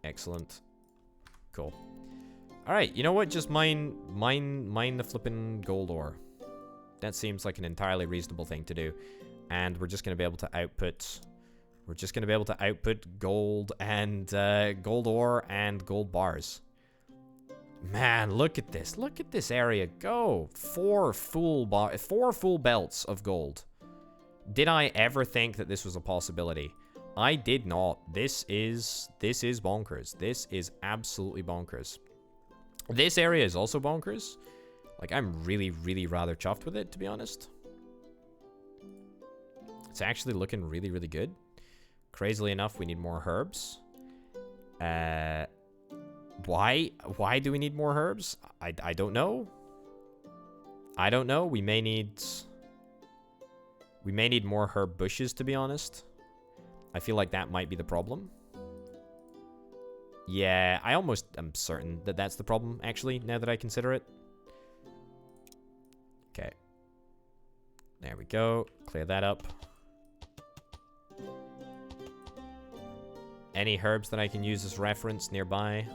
S1: Excellent. Cool. All right, you know what? Just mine the flipping gold ore. That seems like an entirely reasonable thing to do. And we're just going to be able to output... We're just going to be able to output gold and gold ore and gold bars. Man, look at this. Look at this area go. 4 full belts of gold. Did I ever think that this was a possibility? I did not. This is bonkers. This is absolutely bonkers. This area is also bonkers. Like, I'm really, really rather chuffed with it, to be honest. It's actually looking really, really good. Crazily enough, we need more herbs. Why do we need more herbs? I don't know. I don't know. We may need more herb bushes, to be honest. I feel like that might be the problem. Yeah, I almost am certain that that's the problem, actually, now that I consider it. Okay. There we go. Clear that up. Any herbs that I can use as reference nearby?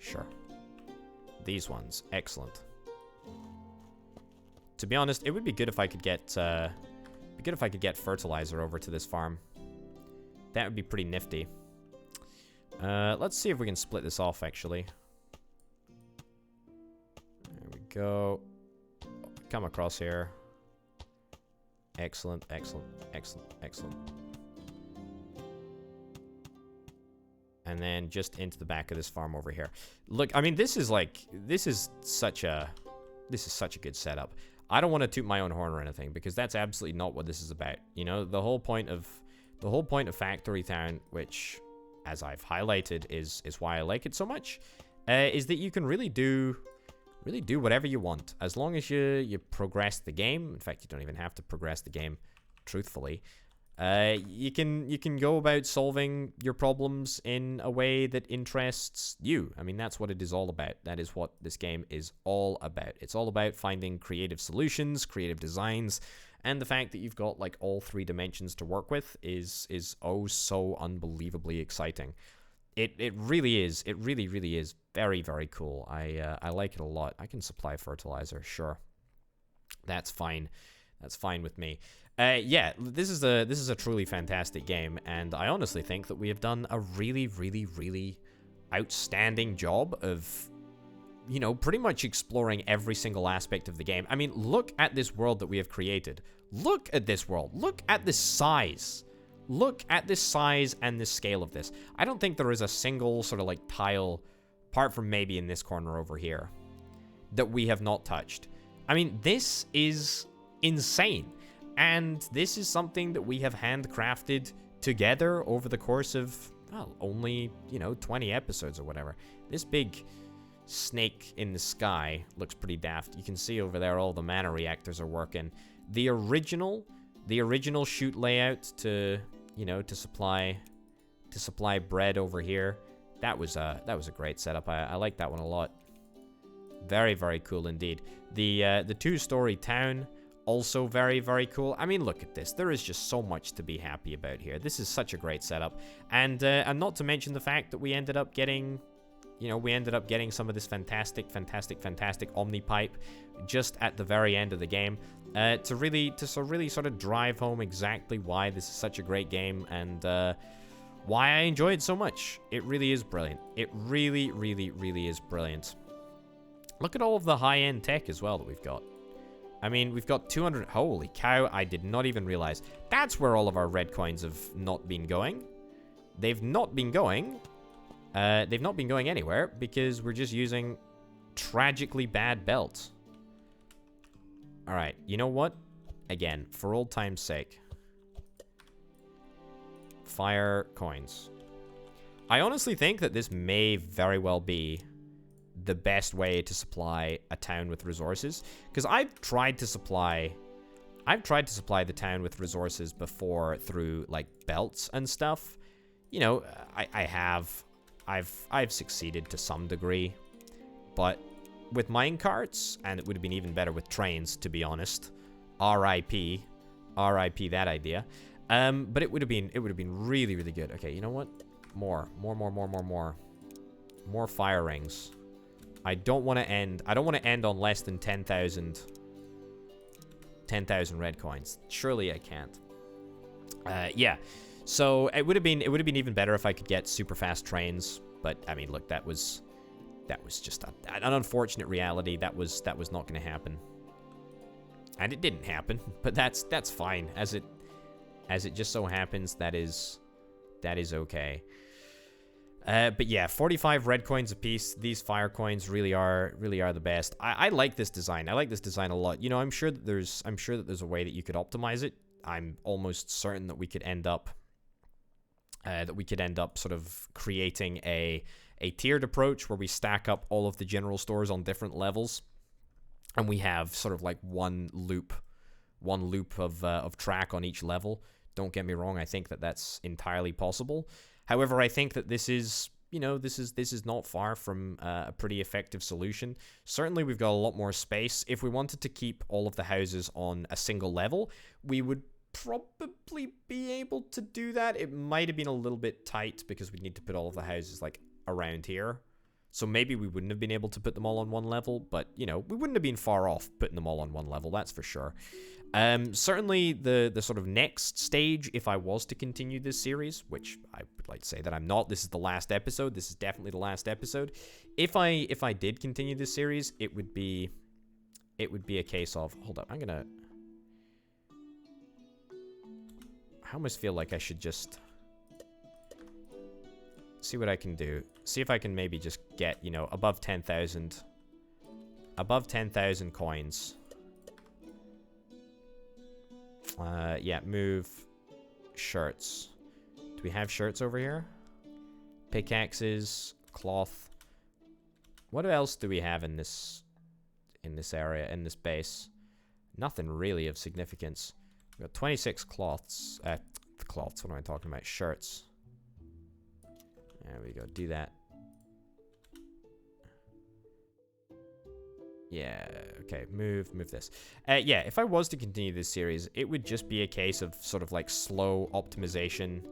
S1: Sure. These ones. Excellent. To be honest, it would be good if I could get fertilizer over to this farm. That would be pretty nifty. Let's see if we can split this off, actually. There we go. Come across here. Excellent, excellent, excellent, excellent. And then just into the back of this farm over here. Look, I mean, this is such a good setup. I don't want to toot my own horn or anything, because that's absolutely not what this is about. You know, the whole point of Factory Town, which, as I've highlighted, is why I like it so much, is that you can really do whatever you want, as long as you progress the game. In fact, you don't even have to progress the game, truthfully. You can go about solving your problems in a way that interests you. I mean, that's what it is all about. That is what this game is all about. It's all about finding creative solutions, creative designs, and the fact that you've got like all 3 dimensions to work with is oh so unbelievably exciting. It really is. It really, really is very, very cool. I like it a lot. I can supply fertilizer, sure. That's fine. That's fine with me. Yeah, this is a truly fantastic game, and I honestly think that we have done a really, really, really outstanding job of, you know, pretty much exploring every single aspect of the game. I mean, look at this world that we have created. Look at this world. Look at this size. Look at this size and the scale of this. I don't think there is a single sort of like tile, apart from maybe in this corner over here, that we have not touched. I mean, this is insane. And this is something that we have handcrafted together over the course of, well, only, you know, 20 episodes or whatever. This big snake in the sky looks pretty daft. You can see over there all the mana reactors are working. The original chute layout to, you know, to supply bread over here, that was a great setup. I like that one a lot. Very, very cool indeed. The 2-story town, also very, very cool. I mean, look at this. There is just so much to be happy about here. This is such a great setup. And not to mention the fact that we ended up getting, you know, some of this fantastic Omni pipe just at the very end of the game to really sort of drive home exactly why this is such a great game and why I enjoy it so much. It really is brilliant. It really, really, really is brilliant. Look at all of the high-end tech as well that we've got. I mean, we've got 200... Holy cow, I did not even realize. That's where all of our red coins have not been going. They've not been going. They've not been going anywhere because we're just using tragically bad belts. Alright, you know what? Again, for old time's sake. Fire coins. I honestly think that this may very well be the best way to supply a town with resources, because I've tried to supply the town with resources before through like belts and stuff. You know, I've succeeded to some degree, but with minecarts, and it would have been even better with trains, to be honest. R.I.P. R.I.P. that idea. But it would have been really, really good. Okay, you know what? More fire rings. I don't want to end on less than 10,000 red coins. Surely I can't. Yeah. So it would have been even better if I could get super fast trains, but I mean, look, that was just an unfortunate reality. That was not going to happen. And it didn't happen, but that's fine. As it just so happens, that is okay. But yeah, 45 red coins apiece. These fire coins really are the best. I like this design. I like this design a lot. You know, I'm sure that there's a way that you could optimize it. I'm almost certain that we could end up sort of creating a tiered approach where we stack up all of the general stores on different levels, and we have sort of like one loop of track on each level. Don't get me wrong, I think that that's entirely possible. However, I think that this is not far from a pretty effective solution. Certainly, we've got a lot more space. If we wanted to keep all of the houses on a single level, we would probably be able to do that. It might have been a little bit tight because we need to put all of the houses like around here. So maybe we wouldn't have been able to put them all on one level, but, you know, we wouldn't have been far off putting them all on one level, that's for sure. Certainly the sort of next stage, if I was to continue this series, which I would like to say that I'm not, this is the last episode, this is definitely the last episode. If I did continue this series, it would be a case of, hold up, I almost feel like I should just see what I can do. See if I can maybe just get, you know, above 10,000 coins. Yeah, move shirts. Do we have shirts over here? Pickaxes, cloth. What else do we have in this area, in this base? Nothing really of significance. We got 26 cloths. Cloths, what am I talking about? Shirts. There we go, do that. Yeah, okay, move this. Yeah, if I was to continue this series, it would just be a case of sort of like slow optimization,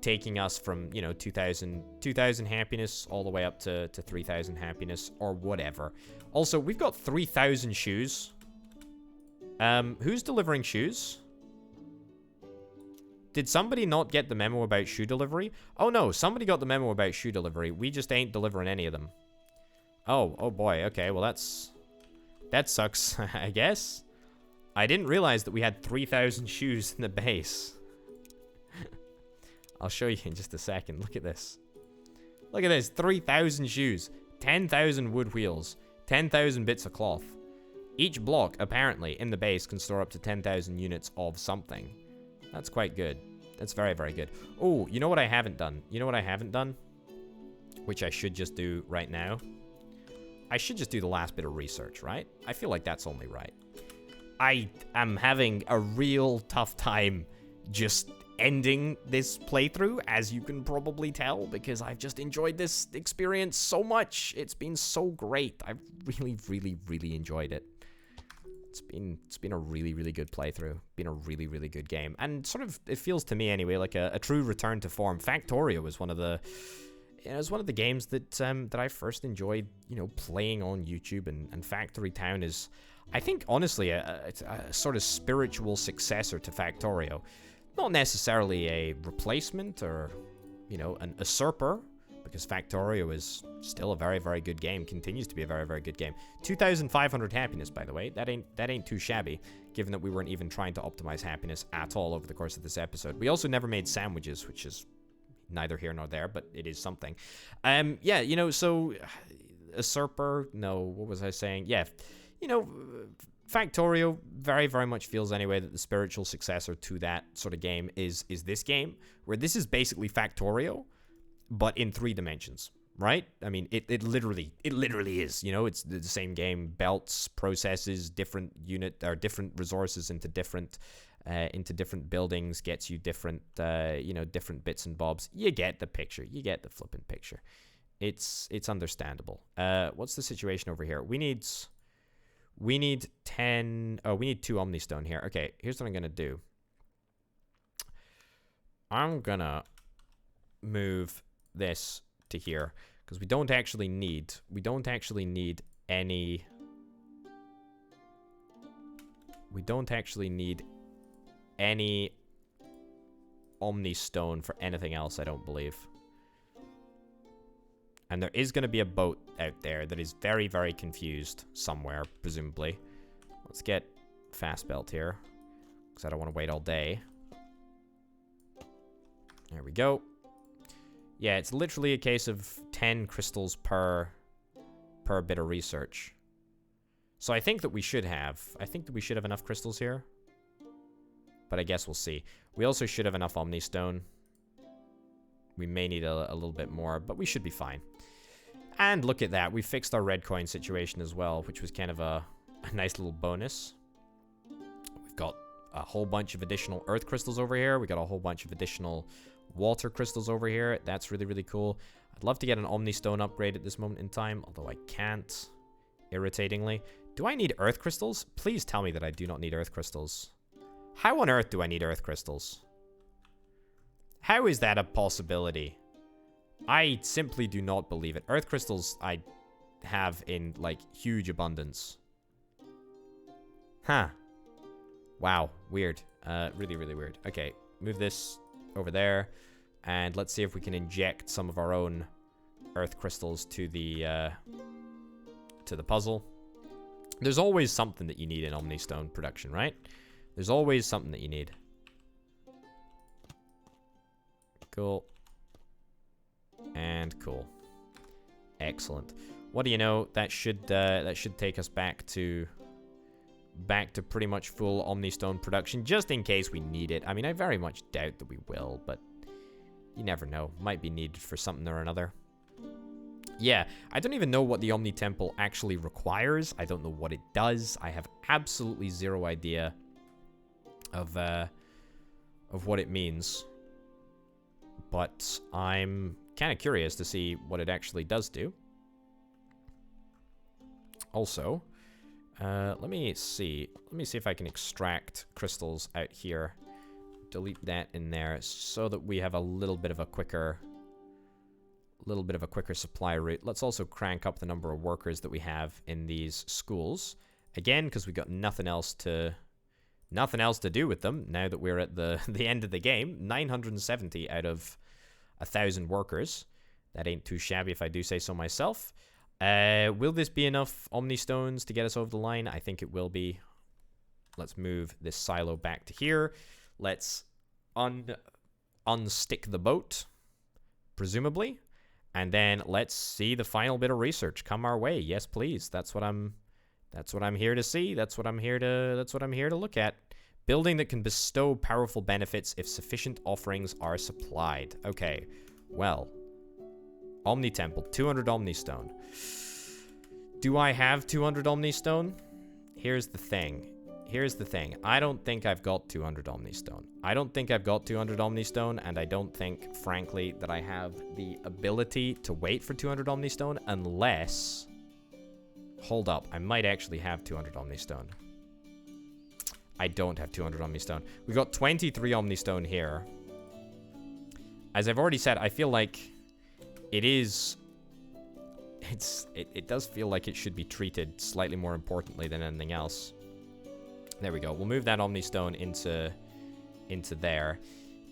S1: taking us from, you know, 2,000 happiness all the way up to 3,000 happiness or whatever. Also, we've got 3,000 shoes. Who's delivering shoes? Did somebody not get the memo about shoe delivery? Oh no, somebody got the memo about shoe delivery. We just ain't delivering any of them. Oh boy, okay, well that sucks, I guess. I didn't realize that we had 3,000 shoes in the base. I'll show you in just a second. Look at this. Look at this, 3,000 shoes, 10,000 wood wheels, 10,000 bits of cloth. Each block, apparently, in the base can store up to 10,000 units of something. That's quite good. That's very, very good. Oh, you know what I haven't done? You know what I haven't done? Which I should just do right now. I should just do the last bit of research, right? I feel like that's only right. I am having a real tough time just ending this playthrough, as you can probably tell, because I've just enjoyed this experience so much. It's been so great. I've really, really, really enjoyed it. It's been a really, really good playthrough. Been a really, really good game. And sort of, it feels to me anyway, like a true return to form. Factorio was one of the... It was one of the games that that I first enjoyed, you know, playing on YouTube, and Factory Town is, I think, honestly, it's a sort of spiritual successor to Factorio. Not necessarily a replacement or, you know, an usurper, because Factorio is still a very, very good game, continues to be a very, very good game. 2,500 happiness, by the way. That ain't too shabby, given that we weren't even trying to optimize happiness at all over the course of this episode. We also never made sandwiches, which is neither here nor there, but it is something. Yeah, you know, so usurper, no, what was I saying? Yeah, you know, Factorio very, very much feels anyway that the spiritual successor to that sort of game is this game, where this is basically Factorio, but in 3 dimensions, right? I mean, it literally is, you know, it's the same game, belts, processes, different different resources into different buildings, gets you different, you know, different bits and bobs. You get the picture. You get the flipping picture. It's understandable. What's the situation over here? We need 10... Oh, we need 2 Omnistone here. Okay, here's what I'm going to do. I'm going to move this to here because we don't actually need any... We don't actually need any Omnistone for anything else, I don't believe. And there is going to be a boat out there that is very, very confused somewhere, presumably. Let's get fast belt here, because I don't want to wait all day. There we go. Yeah, it's literally a case of 10 crystals per bit of research. So I think that we should have enough crystals here. But I guess we'll see. We also should have enough Omnistone. We may need a little bit more, but we should be fine. And look at that. We fixed our red coin situation as well, which was kind of a nice little bonus. We've got a whole bunch of additional earth crystals over here. We got a whole bunch of additional water crystals over here. That's really, really cool. I'd love to get an Omnistone upgrade at this moment in time, although I can't, irritatingly. Do I need earth crystals? Please tell me that I do not need earth crystals. How on earth do I need earth crystals? How is that a possibility? I simply do not believe it. Earth crystals I have in, like, huge abundance. Huh. Wow. Weird. Really, really weird. Okay. Move this over there. And let's see if we can inject some of our own earth crystals to the puzzle. There's always something that you need in Omnistone production, right? There's always something that you need. Cool. And cool. Excellent. What do you know? That should take us back to pretty much full Omnistone production, just in case we need it. I mean, I very much doubt that we will, but you never know. Might be needed for something or another. Yeah, I don't even know what the Omni Temple actually requires. I don't know what it does. I have absolutely zero idea of what it means. But I'm kind of curious to see what it actually does do. Also, let me see if I can extract crystals out here. Delete that in there so that we have a little bit of a quicker supply route. Let's also crank up the number of workers that we have in these schools. Again, because we've got nothing else to do with them now that we're at the end of the game. 970 out of 1,000 workers. That ain't too shabby if I do say so myself. Will this be enough Omnistones to get us over the line? I think it will be. Let's move this silo back to here. Let's unstick the boat, presumably. And then let's see the final bit of research come our way. Yes, please. That's what I'm here to see. That's what I'm here to look at. Building that can bestow powerful benefits if sufficient offerings are supplied. Okay. Well, Omni Temple, 200 Omnistone. Do I have 200 Omnistone? Here's the thing. I don't think I've got 200 Omnistone. And I don't think, frankly, that I have the ability to wait for 200 Omnistone unless... Hold up, I might actually have 200 Omnistone. I don't have 200 Omnistone. We've got 23 Omnistone here. As I've already said, I feel like it does feel like it should be treated slightly more importantly than anything else. There we go. We'll move that Omnistone into there.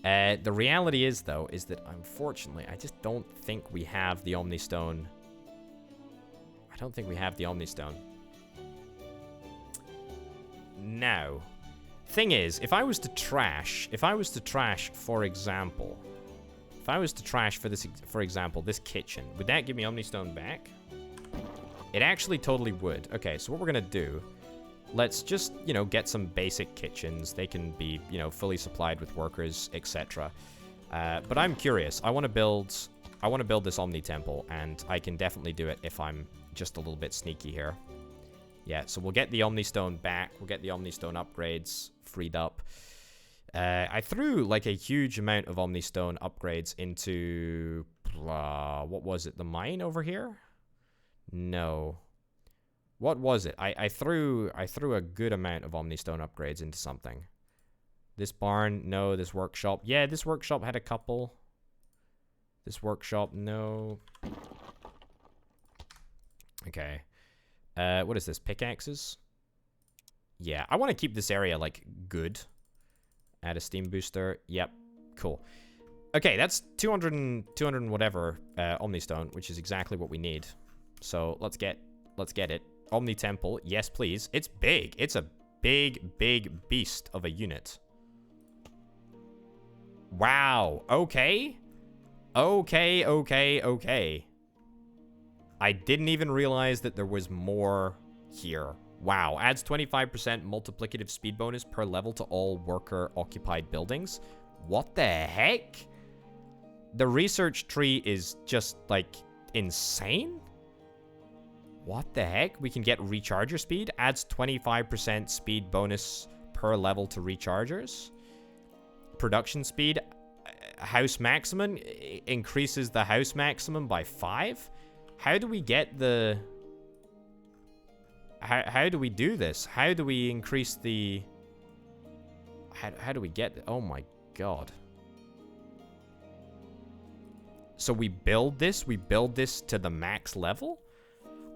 S1: The reality is, though, is that unfortunately, I just don't think we have the Omnistone. I don't think we have the Omnistone. Now, thing is, if I was to trash, for example, this kitchen, would that give me Omnistone back? It actually totally would. Okay, so what we're gonna do, let's just, get some basic kitchens. They can be, fully supplied with workers, etc. But I'm curious. I want to build this Omni Temple, and I can definitely do it if I'm just a little bit sneaky here. Yeah, so we'll get the Omnistone back. We'll get the Omnistone upgrades freed up. I threw, like, a huge amount of Omnistone upgrades into what was it? The mine over here? No. What was it? I threw a good amount of Omnistone upgrades into something. This barn, no. This workshop, yeah, this workshop had a couple. This workshop, no. Okay. What is this? Pickaxes? Yeah, I want to keep this area, like, good. Add a steam booster. Yep, cool. Okay, that's 200 and whatever Omnistone, which is exactly what we need. So let's get it. Omni Temple, yes please. It's big. It's a big beast of a unit. Wow. Okay. Okay. I didn't even realize that there was more here. Wow. Adds 25% multiplicative speed bonus per level to all worker occupied buildings. What the heck? The research tree is just, like, insane? What the heck? We can get recharger speed. Adds 25% speed bonus per level to rechargers. Production speed. House maximum. Increases the house maximum by 5. How do we get the... How do we do this? How do we increase the... How do we get... Oh my god. So we build this to the max level?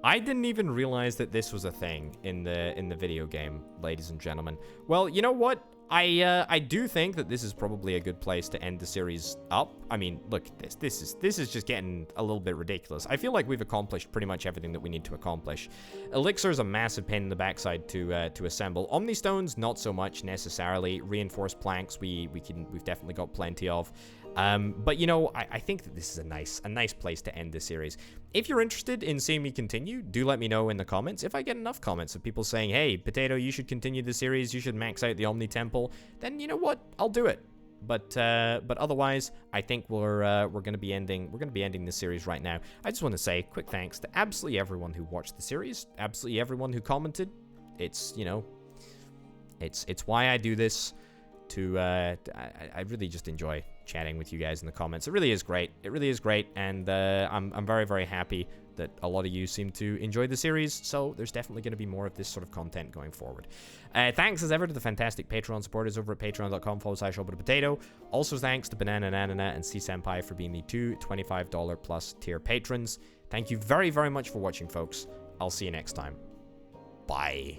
S1: I didn't even realize that this was a thing in the video game, ladies and gentlemen. Well, you know what? I do think that this is probably a good place to end the series up. I mean, look at this. This is just getting a little bit ridiculous. I feel like we've accomplished pretty much everything that we need to accomplish. Elixir is a massive pain in the backside to assemble. Omnistones, not so much necessarily. Reinforced planks, we've definitely got plenty of. But you know, I think that this is a nice place to end this series. If you're interested in seeing me continue, do let me know in the comments. If I get enough comments of people saying, "Hey, Potato, you should continue the series. You should max out the Omni Temple," then you know what? I'll do it. But otherwise, I think we're gonna be ending this series right now. I just want to say quick thanks to absolutely everyone who watched the series, absolutely everyone who commented. It's, you know, it's why I do this. I really just enjoy chatting with you guys in the comments. It really is great. It really is great, and I'm very, very happy that a lot of you seem to enjoy the series, so there's definitely going to be more of this sort of content going forward. Thanks as ever to the fantastic Patreon supporters over at patreon.com/potato. Also thanks to Banana Nanana and C Senpai for being the two $25 plus tier patrons. Thank you very, very much for watching, folks. I'll see you next time. Bye.